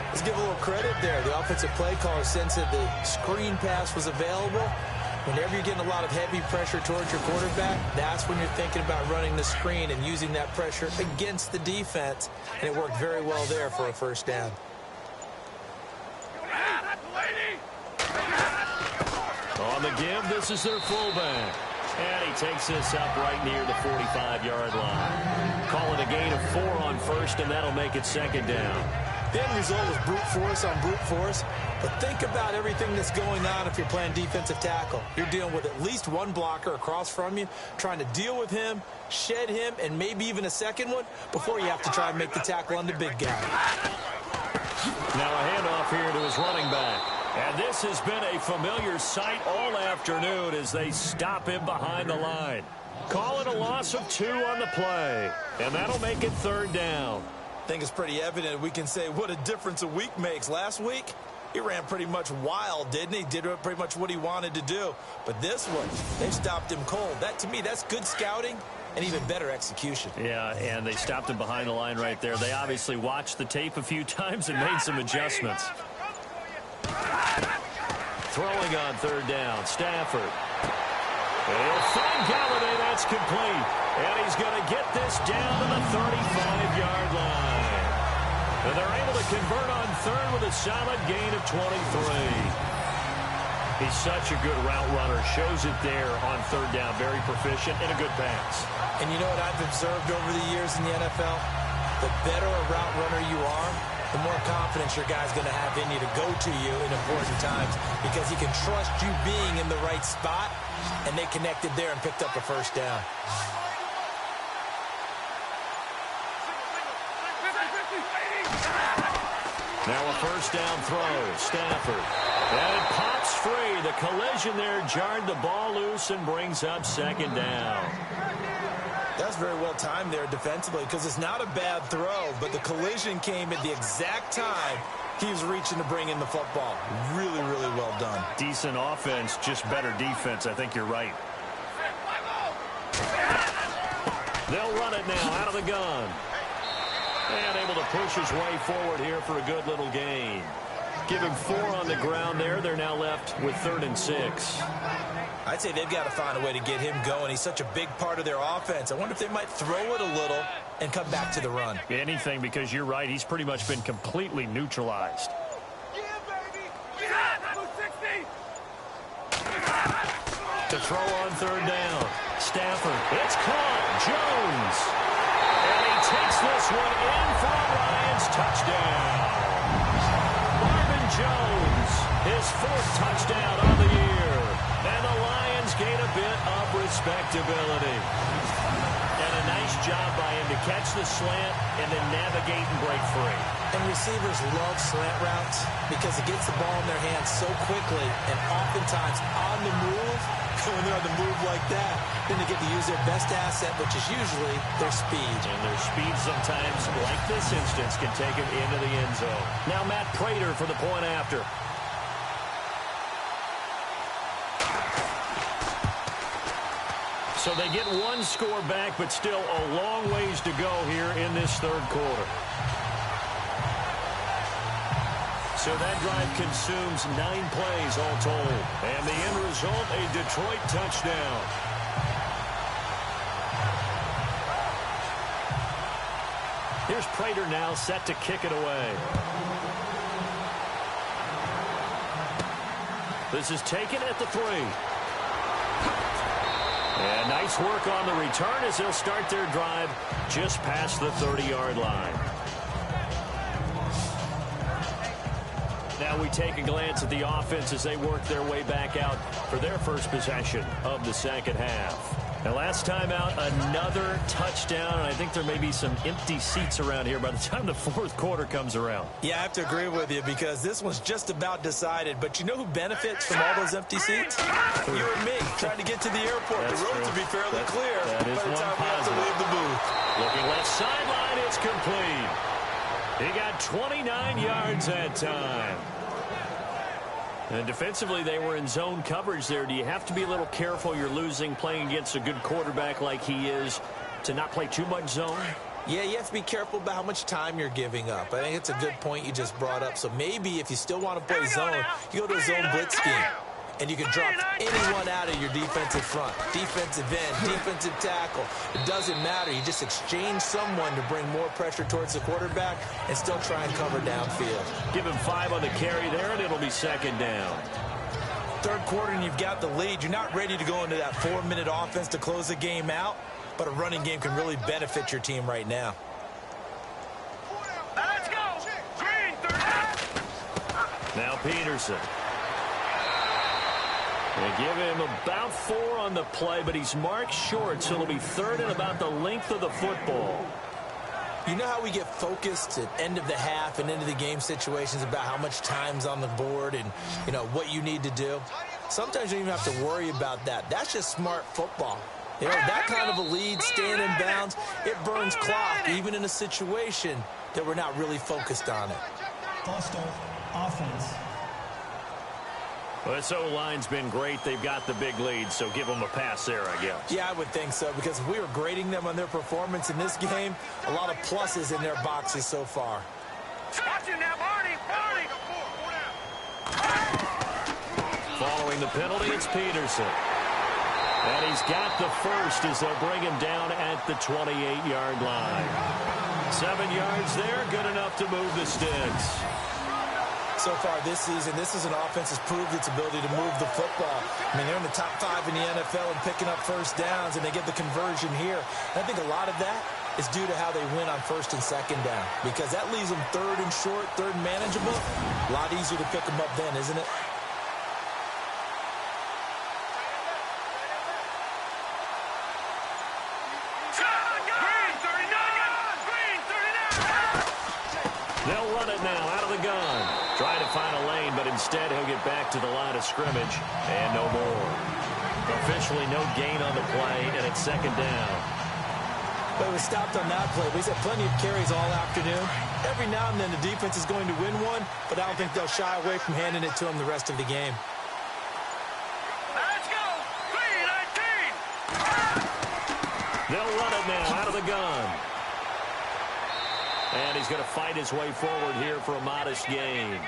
Let's give a little credit there. The offensive play caller sensed that the screen pass was available. Whenever you're getting a lot of heavy pressure towards your quarterback, that's when you're thinking about running the screen and using that pressure against the defense. And it worked very well there for a first down. On the give, this is their fullback. And he takes this up right near the 45-yard line. Call it a gain of 4 on first, and that'll make it second down. The end result was brute force on brute force. But think about everything that's going on if you're playing defensive tackle. You're dealing with at least one blocker across from you, trying to deal with him, shed him, and maybe even a second one before you have to try and make the tackle on the big guy. Now a handoff here to his running back. And this has been a familiar sight all afternoon as they stop him behind the line. Call it a loss of 2 on the play. And that'll make it 3rd down. I think it's pretty evident. We can say what a difference a week makes. Last week, he ran pretty much wild, didn't he? Did pretty much what he wanted to do. But this one, they stopped him cold. That, to me, that's good scouting and even better execution. Yeah, and they stopped him behind the line right there. They obviously watched the tape a few times and made some adjustments. Throwing on 3rd down, Stafford. And he'll find Galladay. That's complete. And he's going to get this down to the 35-yard line. And they're able to convert on 3rd with a solid gain of 23. He's such a good route runner. Shows it there on 3rd down. Very proficient and a good pass. And you know what I've observed over the years in the NFL? The better a route runner you are, the more confidence your guy's going to have in you to go to you in important times because he can trust you being in the right spot, and they connected there and picked up a 1st down. Now a 1st down throw, Stafford. And it pops free. The collision there jarred the ball loose and brings up 2nd down. That's very well timed there defensively because it's not a bad throw, but the collision came at the exact time he was reaching to bring in the football. Really, really well done. Decent offense, just better defense. I think you're right. They'll run it now out of the gun. And able to push his way forward here for a good little gain. Give him 4 on the ground there. They're now left with 3rd and 6. I'd say they've got to find a way to get him going. He's such a big part of their offense. I wonder if they might throw it a little and come back to the run. Anything, because you're right. He's pretty much been completely neutralized. Yeah, baby! Yeah! 60! To throw on 3rd down. Stafford. It's caught. Jones. And he takes this one in for a Lions touchdown. Marvin Jones, his 4th touchdown on the year. And the Lions gain a bit of respectability. And a nice job by him to catch the slant and then navigate and break free. And receivers love slant routes because it gets the ball in their hands so quickly and oftentimes on the move. When they're on the move like that, then they get to use their best asset, which is usually their speed. And their speed sometimes, like this instance, can take them into the end zone. Now Matt Prater for the point after. So they get 1 score back, but still a long ways to go here in this 3rd quarter. So that drive consumes 9 plays all told. And the end result, a Detroit touchdown. Here's Prater now set to kick it away. This is taken at the 3. And nice work on the return as they'll start their drive just past the 30-yard line. Now we take a glance at the offense as they work their way back out for their first possession of the 2nd half. Now last time out, another touchdown, and I think there may be some empty seats around here by the time the 4th quarter comes around. Yeah, I have to agree with you because this one's just about decided. But you know who benefits from all those empty seats? You and me, trying to get to the airport. That's the roads true. will be fairly clear that is by the time we have to positive. leave the booth. Looking left sideline, it's complete. He got 29 yards that time. And defensively, they were in zone coverage there. Do you have to be a little careful? You're losing, playing against a good quarterback like he is, to not play too much zone? Yeah, you have to be careful about how much time you're giving up. I think it's a good point you just brought up. So maybe if you still want to play zone, you go to a zone blitz scheme. And you can drop anyone out of your defensive front. Defensive end, defensive tackle. It doesn't matter. You just exchange someone to bring more pressure towards the quarterback and still try and cover downfield. Give him 5 on the carry there, and it'll be 2nd down. 3rd quarter, and you've got the lead. You're not ready to go into that 4-minute offense to close the game out, but a running game can really benefit your team right now. Let's go! Green! Peterson. They give him about 4 on the play, but he's marked short, so it'll be 3rd and about the length of the football. You know how we get focused at end of the half and into the game situations about how much time's on the board and, you know, what you need to do? Sometimes you don't even have to worry about that. That's just smart football. You know, that kind of a lead, staying in bounds, it burns clock, even in a situation that we're not really focused on it. False start, offense. Well, this O-line's been great. They've got the big lead, so give them a pass there, I guess. Yeah, I would think so, because if we were grading them on their performance in this game, a lot of pluses in their boxes so far. Watch it now, Barney. Following the penalty, it's Peterson. And he's got the first as they'll bring him down at the 28-yard line. 7 yards there, good enough to move the sticks. So far this season, this is an offense that's proved its ability to move the football. I mean, they're in the top 5 in the NFL and picking up first downs, and they get the conversion here. And I think a lot of that is due to how they win on 1st and 2nd down, because that leaves them 3rd and short, 3rd and manageable. A lot easier to pick them up then, isn't it? They'll run it now out of the gun. Trying to find a lane, but instead he'll get back to the line of scrimmage and no more. Officially no gain on the play, and it's 2nd down. But it was stopped on that play. He's had plenty of carries all afternoon. Every now and then the defense is going to win one, but I don't think they'll shy away from handing it to him the rest of the game. Let's go. 3-19. They'll run it now out of the gun. And he's going to fight his way forward here for a modest gain.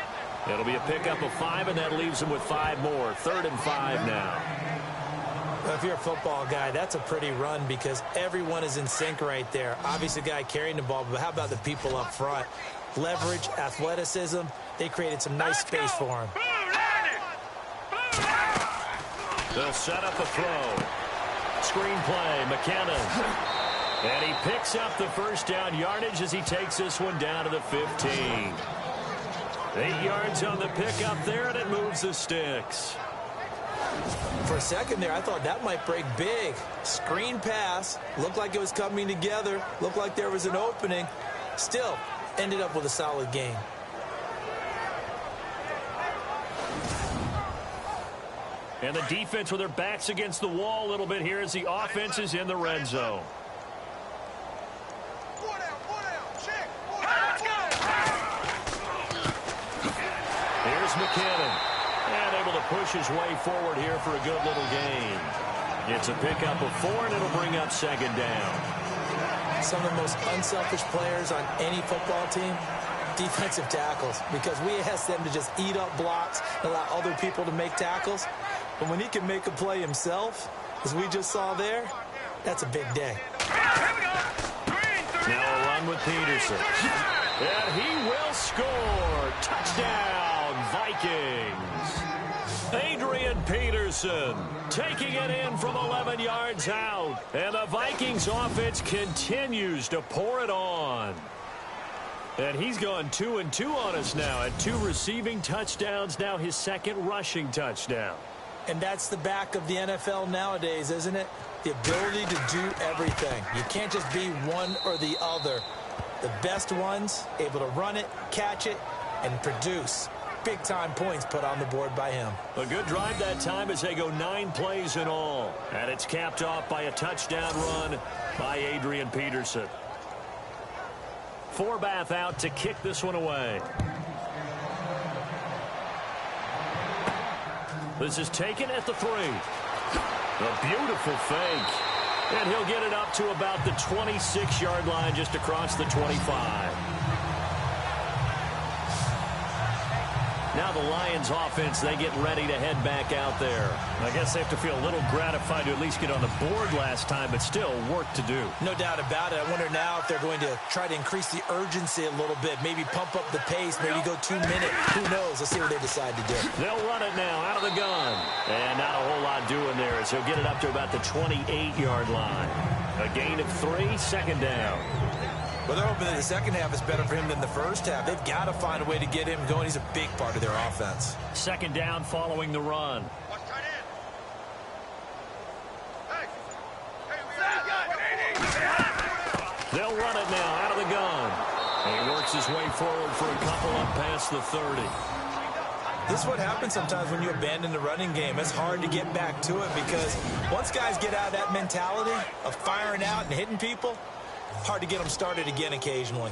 It'll be a pickup of 5, and that leaves him with 5 more. 3rd and 5 now. Well, if you're a football guy, that's a pretty run because everyone is in sync right there. Obviously, the guy carrying the ball, but how about the people up front? Leverage, athleticism, they created some nice space for him. They'll set up a throw. Screen play, McKinnon. And he picks up the first down yardage as he takes this one down to the 15. 8 yards on the pickup there, and it moves the sticks. For a second there, I thought that might break big. Screen pass, looked like it was coming together, looked like there was an opening. Still, ended up with a solid game. And the defense with their backs against the wall a little bit here as the offense is in the red zone. Here's McKinnon. And able to push his way forward here for a good little gain. It's a pickup of 4, and it'll bring up 2nd down. Some of the most unselfish players on any football team, defensive tackles, because we ask them to just eat up blocks and allow other people to make tackles. But when he can make a play himself, as we just saw there, that's a big day. Now a run with Peterson. And he will score. Touchdown, Vikings. Adrian Peterson taking it in from 11 yards out. And the Vikings offense continues to pour it on. And he's gone 2-2 on us now at 2 receiving touchdowns, now his 2nd rushing touchdown. And that's the back of the NFL nowadays, isn't it? The ability to do everything. You can't just be one or the other. The best ones able to run it, catch it, and produce. Big-time points put on the board by him. A good drive that time as they go 9 plays in all. And it's capped off by a touchdown run by Adrian Peterson. Forbath out to kick this one away. This is taken at the 3. A beautiful fake. And he'll get it up to about the 26-yard line just across the 25. Now the Lions offense, they get ready to head back out there. I guess they have to feel a little gratified to at least get on the board last time, but still work to do. No doubt about it. I wonder now if they're going to try to increase the urgency a little bit, maybe pump up the pace, maybe go 2 minutes. Who knows? Let's see what they decide to do. They'll run it now out of the gun. And not a whole lot doing there as he'll get it up to about the 28-yard line. A gain of 3, 2nd down. Well, they're hoping that the second half is better for him than the first half. They've got to find a way to get him going. He's a big part of their offense. Second down following the run. They'll run it now out of the gun. And he works his way forward for a couple up past the 30. This is what happens sometimes when you abandon the running game. It's hard to get back to it because once guys get out of that mentality of firing out and hitting people, hard to get them started again occasionally.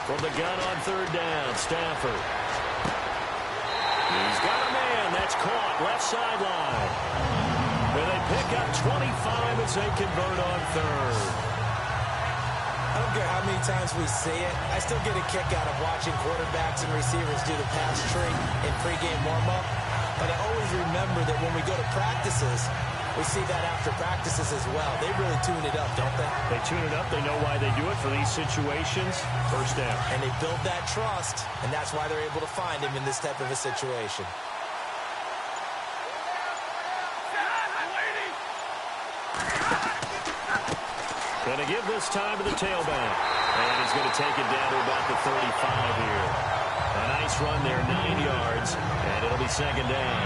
From the gun on third down, Stafford. He's got a man. That's caught left sideline. And they pick up 25 as they convert on third. I don't care how many times we see it. I still get a kick out of watching quarterbacks and receivers do the pass tree in pregame warm-up. But I always remember that when we go to practices, we see that after practices as well. They really tune it up, don't they? They tune it up. They know why they do it for these situations. First down. And they build that trust, and that's why they're able to find him in this type of a situation. Going to give this time to the tailback. And he's going to take it down to about the 35 here. A nice run there, 9 yards, and it'll be second down.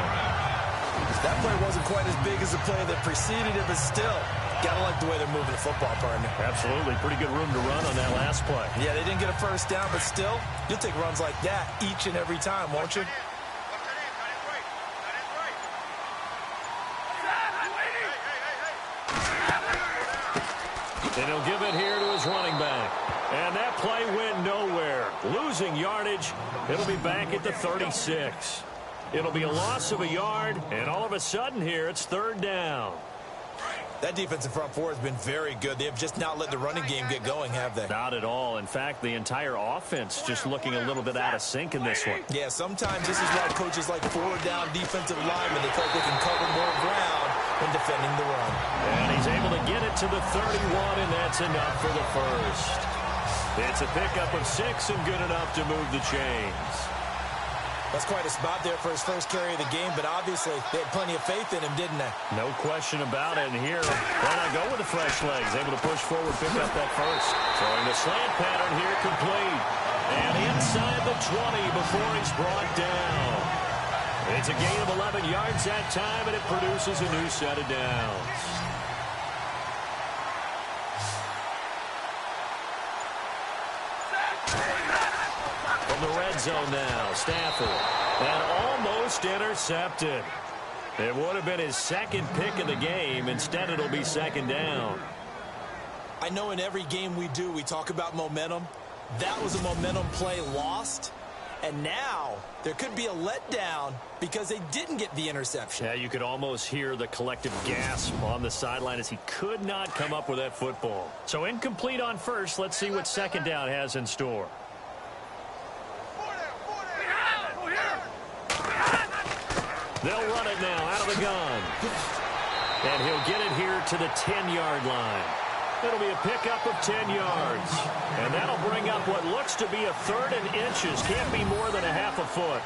That play wasn't quite as big as the play that preceded it, but still, got to like the way they're moving the football, partner. Absolutely. Pretty good room to run on that last play. Yeah, they didn't get a first down, but still, you'll take runs like that each and every time, won't you? And he'll give it here to his running back. And that play went nowhere. Losing yardage. It'll be back at the 36. It'll be a loss of a yard, and all of a sudden here, it's third down. That defensive front four has been very good. They have just not let the running game get going, have they? Not at all. In fact, the entire offense just looking a little bit out of sync in this one. Yeah, sometimes this is why coaches like four-down defensive linemen. They feel like they can cover more ground when defending the run. And he's able to get it to the 31, and that's enough for the first. It's a pickup of 6 and good enough to move the chains. That's quite a spot there for his first carry of the game, but obviously they had plenty of faith in him, didn't they? No question about it. And here, why not go with the fresh legs? Able to push forward, pick up that first. Throwing the slant pattern here complete. And inside the 20 before he's brought down. It's a gain of 11 yards that time, and it produces a new set of downs. From the red zone now, Stafford. And almost intercepted. It would have been his second pick of the game. Instead, it'll be second down. I know in every game we do, we talk about momentum. That was a momentum play lost. And now there could be a letdown because they didn't get the interception. Yeah, you could almost hear the collective gasp on the sideline as he could not come up with that football. So incomplete on first. Let's see what second down has in store. They'll run it now out of the gun. And he'll get it here to the 10-yard line. It'll be a pickup of 10 yards. And that'll bring up what looks to be a third and inches. Can't be more than a half a foot.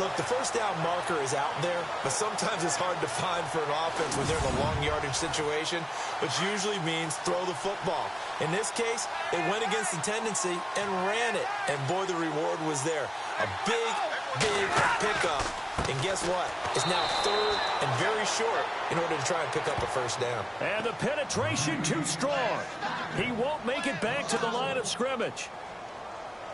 Look, the first down marker is out there, but sometimes it's hard to find for an offense when they're in a long yardage situation, which usually means throw the football. In this case, they went against the tendency and ran it. And boy, the reward was there. A big pickup. And guess what? It's now third and very short in order to try and pick up a first down. And the penetration too strong. He won't make it back to the line of scrimmage.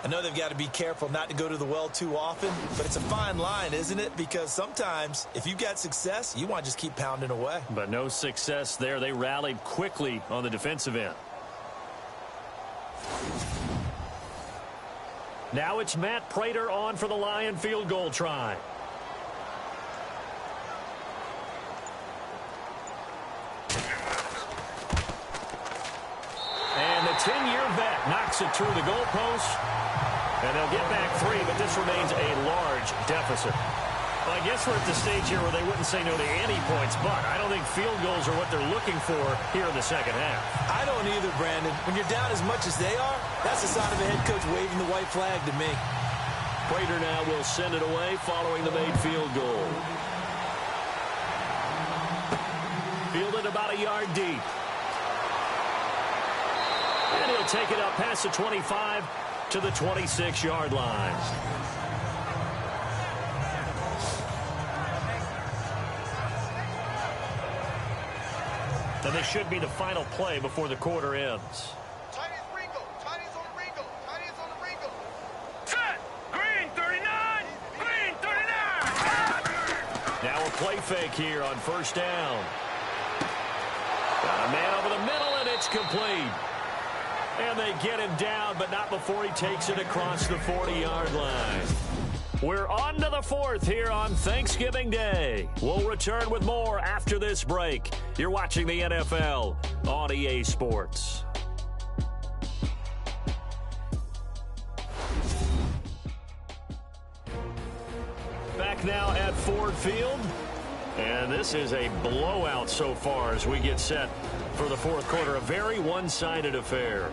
I know they've got to be careful not to go to the well too often, but it's a fine line, isn't it? Because sometimes if you've got success, you want to just keep pounding away. But no success there. They rallied quickly on the defensive end. Now it's Matt Prater on for the Lion field goal try. And the 10-year vet knocks it through the goalpost. And they'll get back 3, but this remains a large deficit. Well, I guess we're at the stage here where they wouldn't say no to any points, but I don't think field goals are what they're looking for here in the second half. I don't either, Brandon. When you're down as much as they are, that's the sign of a head coach waving the white flag to me. Prater now will send it away following the made field goal. Fielded it about a yard deep. And he'll take it up past the 25 to the 26-yard line. And this should be the final play before the quarter ends. Set. Green 39. Green 39. Now a play fake here on first down. Got a man over the middle, and it's complete. And they get him down, but not before he takes it across the 40-yard line. We're on to the fourth here on Thanksgiving Day. We'll return with more after this break. You're watching the NFL on EA Sports. Back now at Ford Field. And this is a blowout so far as we get set for the fourth quarter. A very one-sided affair.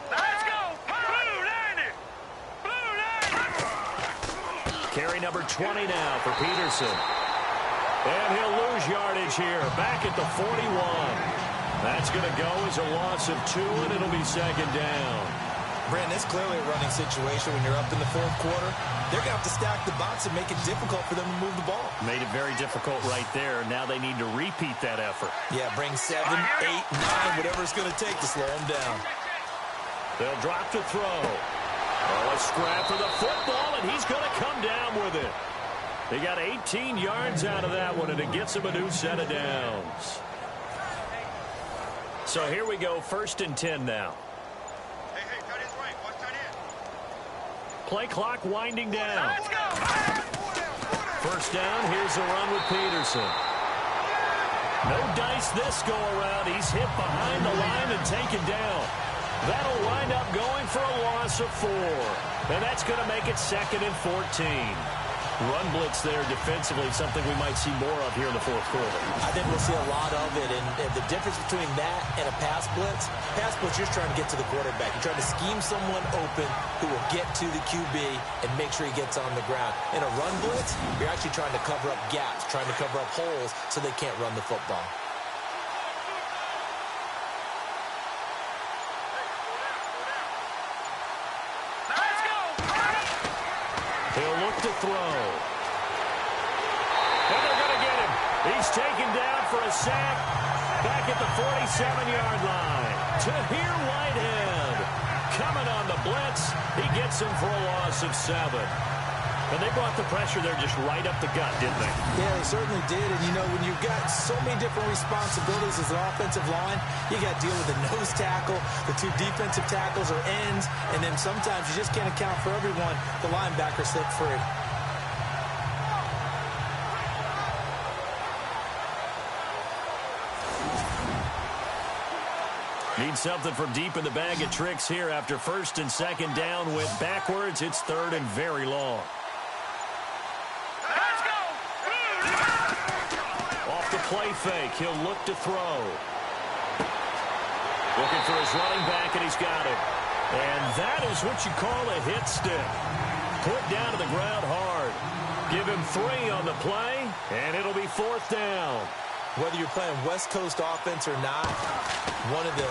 Let's go. Blue Lightning. Blue Lightning. Carry number 20 now for Peterson. And he'll lose yardage here. Back at the 41. That's going to go as a loss of 2, and it'll be second down. Brandon, it's clearly a running situation when you're up in the fourth quarter. They're going to have to stack the box and make it difficult for them to move the ball. Made it very difficult right there. Now they need to repeat that effort. Yeah, bring 7, 8, 9, whatever it's going to take to slow them down. They'll drop to throw. Oh, a scrap for the football, and he's going to come down with it. They got 18 yards out of that one, and it gets him a new set of downs. So here we go, 1st and 10 now. Play clock winding down. Let's go. First down, here's a run with Peterson. No dice this go around. He's hit behind the line and taken down. That'll wind up going for a loss of 4. And that's going to make it 2nd and 14. Run blitz there defensively, something we might see more of here in the fourth quarter. I think we'll see a lot of it, and the difference between that and a pass blitz, you're just trying to get to the quarterback. You're trying to scheme someone open who will get to the QB and make sure he gets on the ground. In a run blitz, you're actually trying to cover up gaps, trying to cover up holes so they can't run the football. He'll look to throw. And they're going to get him. He's taken down for a sack back at the 47-yard line. Tahir Whitehead coming on the blitz. He gets him for a loss of 7. And they brought the pressure there just right up the gut, didn't they? Yeah, they certainly did. And, you know, when you've got so many different responsibilities as an offensive line, you got to deal with the nose tackle, the 2 defensive tackles or ends, and then sometimes you just can't account for everyone. The linebacker slipped free. Need something from deep in the bag of tricks here after 1st and 2nd down. Went backwards. It's 3rd and very long. Off the play fake. He'll look to throw. Looking for his running back, and he's got it. And that is what you call a hit stick. Put down to the ground hard. Give him 3 on the play, and it'll be 4th down. Whether you're playing West Coast offense or not, one of the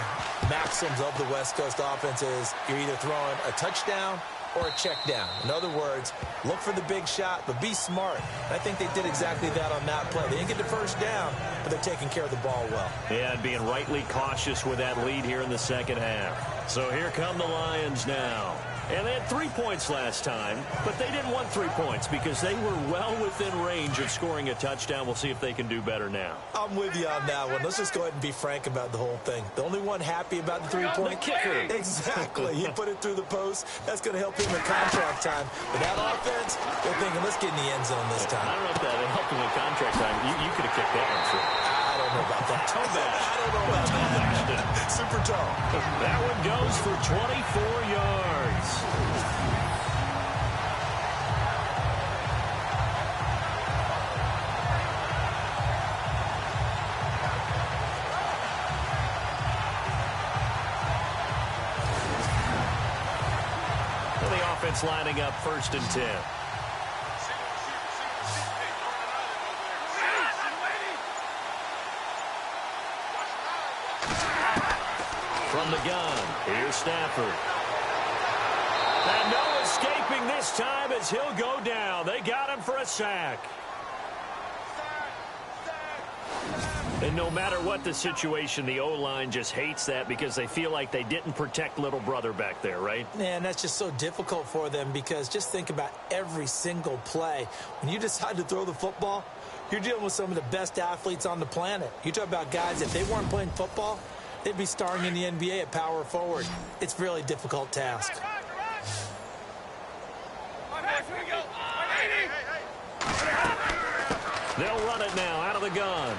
maxims of the West Coast offense is you're either throwing a touchdown or a check down. In other words, look for the big shot, but be smart. I think they did exactly that on that play. They didn't get the first down, but they're taking care of the ball well. Yeah, and being rightly cautious with that lead here in the second half. So here come the Lions now. And they had 3 points last time, but they didn't want 3 points because they were well within range of scoring a touchdown. We'll see if they can do better now. I'm with you on that one. Let's just go ahead and be frank about the whole thing. The only one happy about the 3-point kicker. Exactly. He put it through the post. That's going to help him in contract time. But that offense, they're thinking, let's get in the end zone this time. I don't know if that helped him in contract time. You could have kicked that one through. I don't know about that. Toe bash. I don't know about that. Super tall. That one goes for 24 yards. Well, the offense lining up 1st and 10. from the gun. Here's Stafford. And no escaping this time as he'll go down. They got him for a sack. And no matter what the situation, the O-line just hates that because they feel like they didn't protect little brother back there, right? Man, that's just so difficult for them because just think about every single play. When you decide to throw the football, you're dealing with some of the best athletes on the planet. You talk about guys, if they weren't playing football, they'd be starring in the NBA at power forward. It's a really difficult task. They'll run it now out of the gun.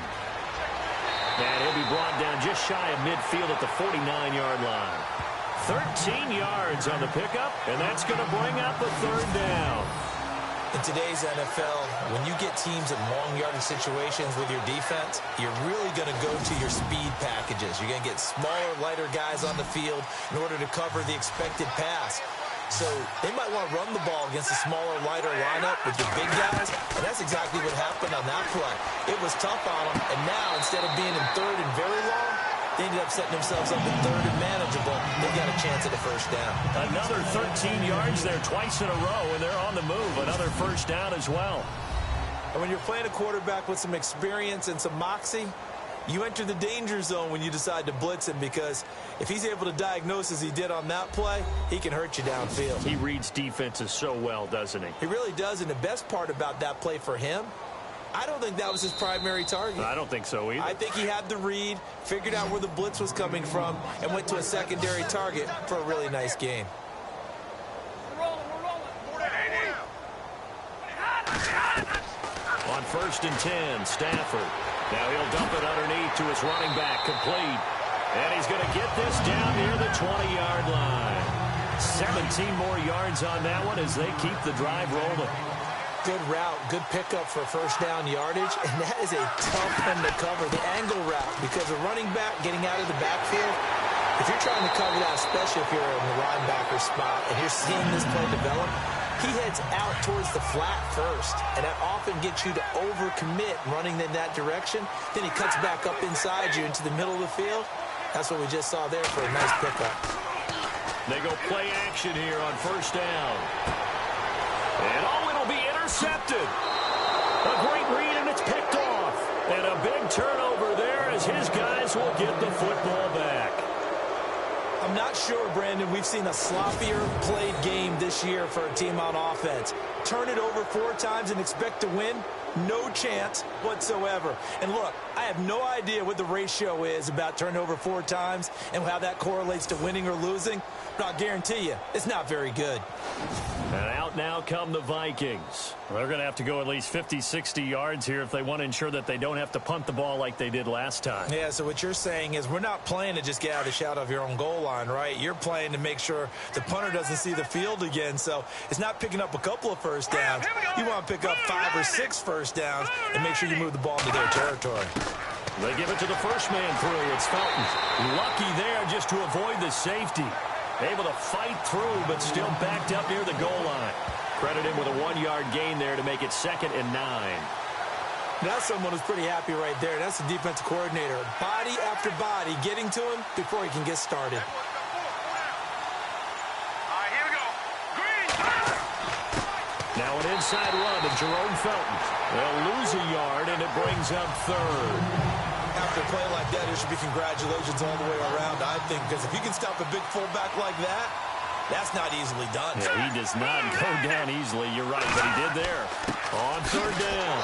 And he'll be brought down just shy of midfield at the 49-yard line. 13 yards on the pickup, and that's going to bring up the third down. In today's NFL, when you get teams in long yardage situations with your defense, you're really going to go to your speed packages. You're going to get smaller, lighter guys on the field in order to cover the expected pass. So they might want to run the ball against a smaller, lighter lineup with your big guys, and that's exactly what happened on that play. It was tough on them, and now instead of being in third and very long, they ended up setting themselves up in third and manageable. They got a chance at a first down. Another 13 yards there twice in a row, and they're on the move. Another first down as well. And when you're playing a quarterback with some experience and some moxie, you enter the danger zone when you decide to blitz him because if he's able to diagnose as he did on that play, he can hurt you downfield. He reads defenses so well, doesn't he? He really does, and the best part about that play for him, I don't think that was his primary target. I don't think so either. I think he had the read, figured out where the blitz was coming from, and went to a secondary target for a really nice game. On 1st and 10, Stafford. Now he'll dump it underneath to his running back, complete. And he's going to get this down near the 20-yard line. 17 more yards on that one as they keep the drive rolling. Good route, good pickup for first down yardage, and that is a tough one to cover, the angle route, because a running back getting out of the backfield, if you're trying to cover that, especially if you're in the linebacker spot and you're seeing this play develop, he heads out towards the flat first, and that often gets you to overcommit running in that direction. Then he cuts back up inside you into the middle of the field. That's what we just saw there for a nice pickup. They go play action here on first down. And it'll be intercepted. A great read, and it's picked off. And a big turnover there as his guys will get the football back. I'm not sure, Brandon, we've seen a sloppier played game this year for a team on offense. Turn it over 4 times and expect to win? No chance whatsoever. And look, I have no idea what the ratio is about turnover 4 times and how that correlates to winning or losing, but I'll guarantee you, it's not very good. And out now come the Vikings. They're going to have to go at least 50, 60 yards here if they want to ensure that they don't have to punt the ball like they did last time. Yeah, so what you're saying is we're not playing to just get out of the shadow of your own goal line, right? You're playing to make sure the punter doesn't see the field again, so it's not picking up a couple of first downs. You want to pick up 5 or 6 first downs and make sure you move the ball into their territory. They give it to the first man through. It's Felton. Lucky there just to avoid the safety. Able to fight through, but still backed up near the goal line. Credit him with a 1-yard gain there to make it 2nd and 9. That's someone who's pretty happy right there. That's the defensive coordinator. Body after body getting to him before he can get started. Here we go. Green. Now an inside run to Jerome Felton. They'll lose a yard, and it brings up 3rd. After a play like that, there should be congratulations all the way around, I think, because if you can stop a big fullback like that, that's not easily done. Yeah, he does not go down easily. You're right, but he did there. On 3rd down,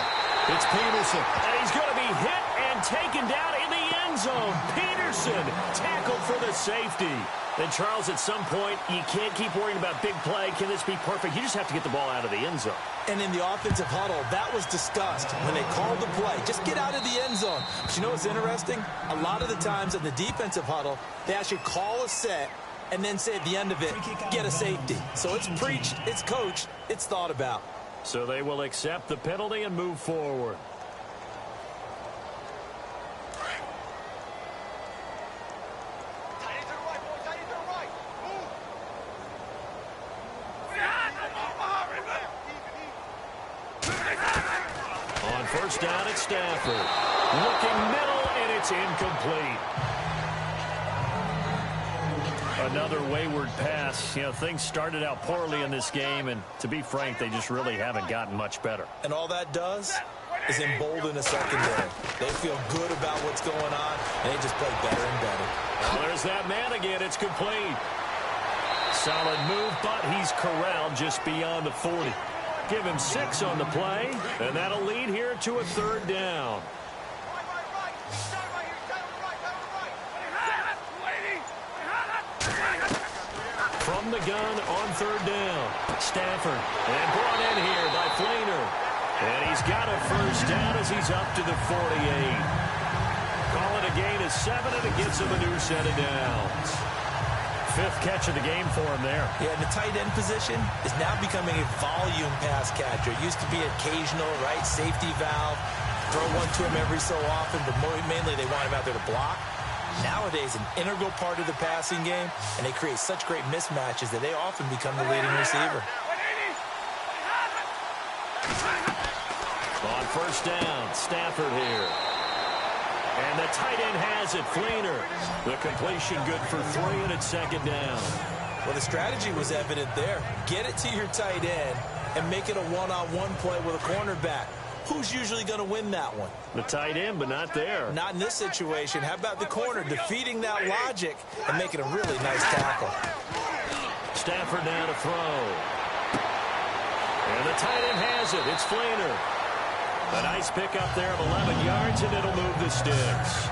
it's Peterson, and he's going to be hit and taken down in the end zone. Peterson tackled for the safety. And, Charles, at some point, you can't keep worrying about big play. Can this be perfect? You just have to get the ball out of the end zone. And in the offensive huddle, that was discussed when they called the play. Just get out of the end zone. But you know what's interesting? A lot of the times in the defensive huddle, they actually call a set and then say at the end of it, get a safety. So it's preached, it's coached, it's thought about. So they will accept the penalty and move forward. On first down, it's Stafford. Looking middle, and it's incomplete. Another wayward pass. You know, things started out poorly in this game, and to be frank, they just really haven't gotten much better. And all that does is embolden the secondary. They feel good about what's going on, and they just play better and better. Well, there's that man again. It's complete. Solid move, but he's corralled just beyond the 40. Give him 6 on the play, and that'll lead here to a 3rd down. From the gun on 3rd down. Stafford, and brought in here by Flainer. And he's got a 1st down as he's up to the 48. Call it a gain of 7, and it gets him a new set of downs. 5th catch of the game for him there. Yeah, and the tight end position is now becoming a volume pass catcher. It used to be occasional, right, safety valve, throw one to him every so often, but mainly they want him out there to block. Nowadays, an integral part of the passing game, and they create such great mismatches that they often become the leading receiver. On 1st down, Stafford here. And the tight end has it, Flainer. The completion good for 3, and it's 2nd down. Well, the strategy was evident there. Get it to your tight end and make it a one-on-one play with a cornerback. Who's usually going to win that one? The tight end, but not there. Not in this situation. How about the corner defeating that logic and making a really nice tackle? Stafford now to throw. And the tight end has it. It's Flainer. A nice pickup there of 11 yards, and it'll move the sticks.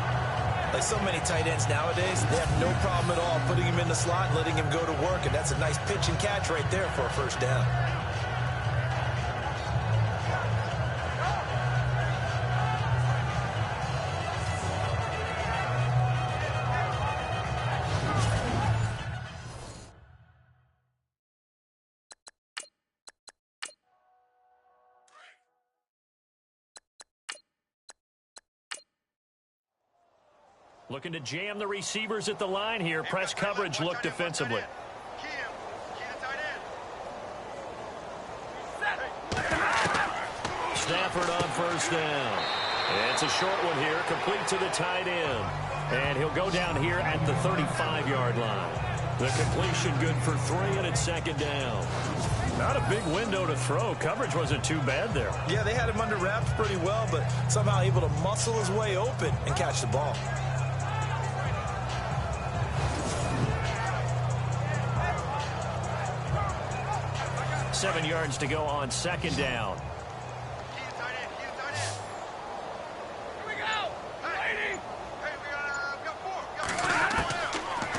Like so many tight ends nowadays, they have no problem at all putting him in the slot and letting him go to work, and that's a nice pitch and catch right there for a 1st down. Looking to jam the receivers at the line here. Press coverage look defensively. Stafford on 1st down. It's a short one here, complete to the tight end. And he'll go down here at the 35-yard line. The completion good for 3, and it's 2nd down. Not a big window to throw. Coverage wasn't too bad there. Yeah, they had him under wraps pretty well, but somehow able to muscle his way open and catch the ball. Seven yards to go on 2nd down.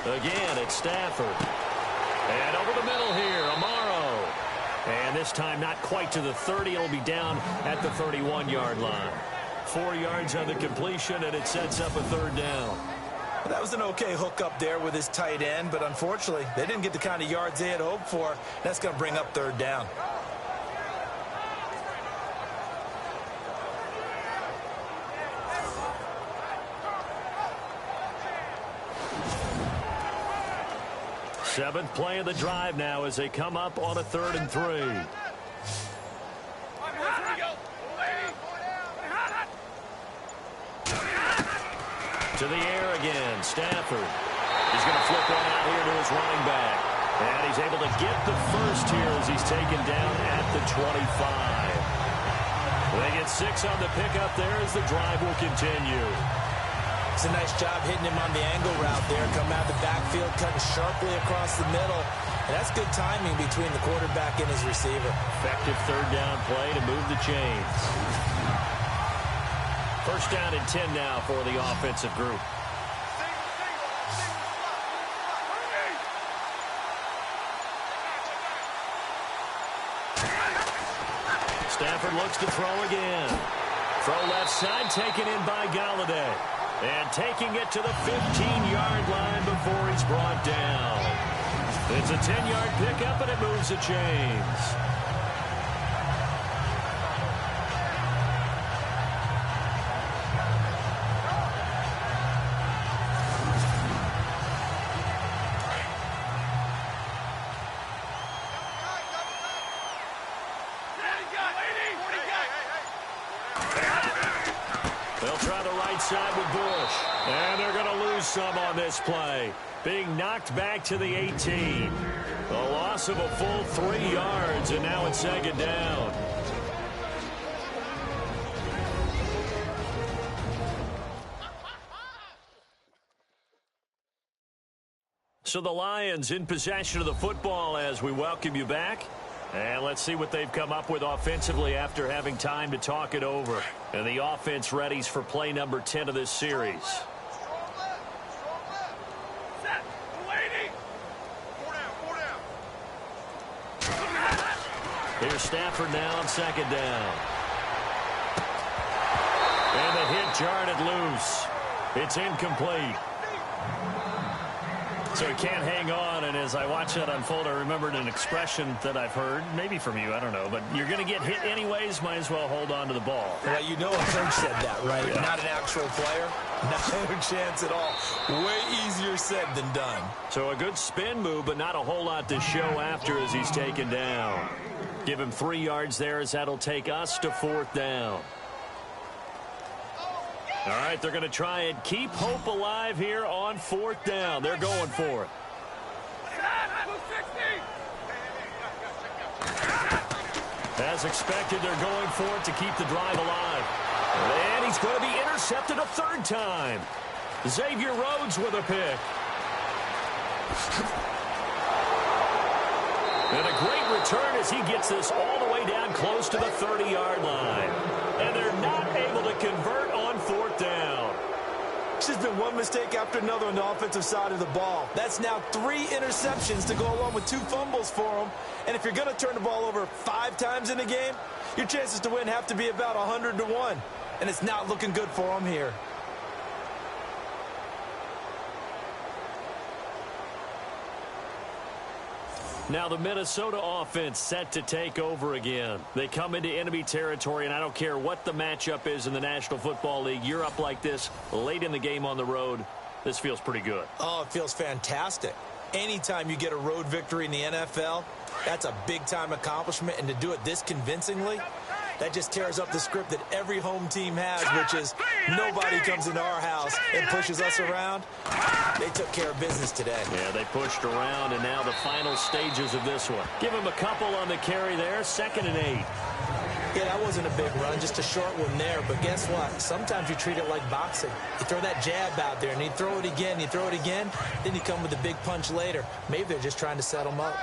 Again, it's Stafford. And over the middle here, Amaro. And this time not quite to the 30. It'll be down at the 31-yard line. 4 yards on the completion, and it sets up a 3rd down. Well, that was an okay hook up there with his tight end, but unfortunately, they didn't get the kind of yards they had hoped for. That's going to bring up 3rd down. Seventh play of the drive now as they come up on a 3rd and 3. To the air again, Stafford. He's going to flip one out here to his running back. And he's able to get the 1st here as he's taken down at the 25. They get 6 on the pickup there as the drive will continue. It's a nice job hitting him on the angle route there. Coming out the backfield, cutting sharply across the middle. And that's good timing between the quarterback and his receiver. Effective 3rd down play to move the chains. 1st down and 10 now for the offensive group. Stafford looks to throw again. Throw left side, taken in by Galladay. And taking it to the 15-yard line before he's brought down. It's a 10-yard pickup, and it moves the chains. They'll try the right side with Bush. And they're going to lose some on this play. being knocked back to the 18. A loss of a full 3 yards, and now it's second down. So the Lions in possession of the football as we welcome you back. And let's see what they've come up with offensively after having time to talk it over. And the offense readies for play number 10 of this series. Set. Waiting. 4 down. 4 down. Here's Stafford now on second down. And the hit jarred it loose. It's incomplete. So he can't hang on, and as I watch that unfold, I remembered an expression that I've heard, maybe from you, I don't know, but you're going to get hit anyways, might as well hold on to the ball. Well, you know a coach said that, right? Yeah. Not an actual player. Not a chance at all. Way easier said than done. So a good spin move, but not a whole lot to show after as he's taken down. Give him 3 yards there as that'll take us to 4th down. All right, they're going to try and keep hope alive here on 4th down. They're going for it. As expected, they're going for it to keep the drive alive. And he's going to be intercepted a 3rd time. Xavier Rhodes with a pick. And a great return as he gets this all the way down close to the 30-yard line. And they're not able to convert on 4th down. It's just been one mistake after another on the offensive side of the ball. That's now 3 interceptions to go along with 2 fumbles for them. And if you're going to turn the ball over 5 times in a game, your chances to win have to be about 100 to 1. And it's not looking good for them here. Now the Minnesota offense set to take over again. They come into enemy territory, and I don't care what the matchup is in the National Football League. You're up like this late in the game on the road. This feels pretty good. Oh, it feels fantastic. Anytime you get a road victory in the NFL, that's a big-time accomplishment. And to do it this convincingly, that just tears up the script that every home team has, which is nobody comes into our house and pushes us around. They took care of business today. Yeah, they pushed around, and now the final stages of this one. Give him a couple on the carry there, 2nd and 8. Yeah, that wasn't a big run, just a short one there. But guess what? Sometimes you treat it like boxing. You throw that jab out there, and you throw it again, then you come with a big punch later. Maybe they're just trying to set them up.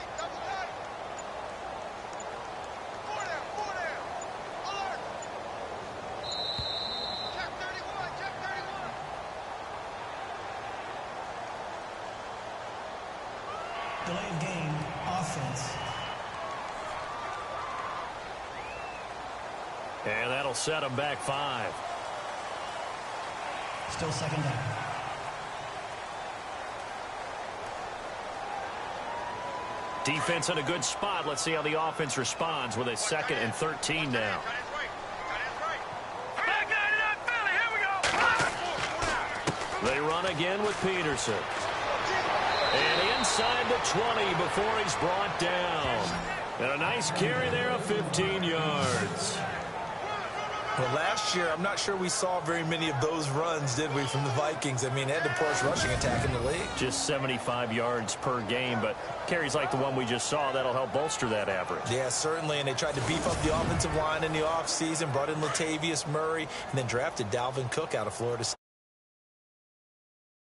Delay of game, offense. And that'll set them back 5. Still second down. Defense in a good spot. Let's see how the offense responds with a 2nd and 13 now. They run again with Peterson. And inside the 20 before he's brought down. And a nice carry there of 15 yards. Well, last year, I'm not sure we saw very many of those runs, did we, from the Vikings? I mean, they had the poorest rushing attack in the league. Just 75 yards per game, but carries like the one we just saw, that'll help bolster that average. Yeah, certainly, and they tried to beef up the offensive line in the offseason, brought in Latavius Murray, and then drafted Dalvin Cook out of Florida State.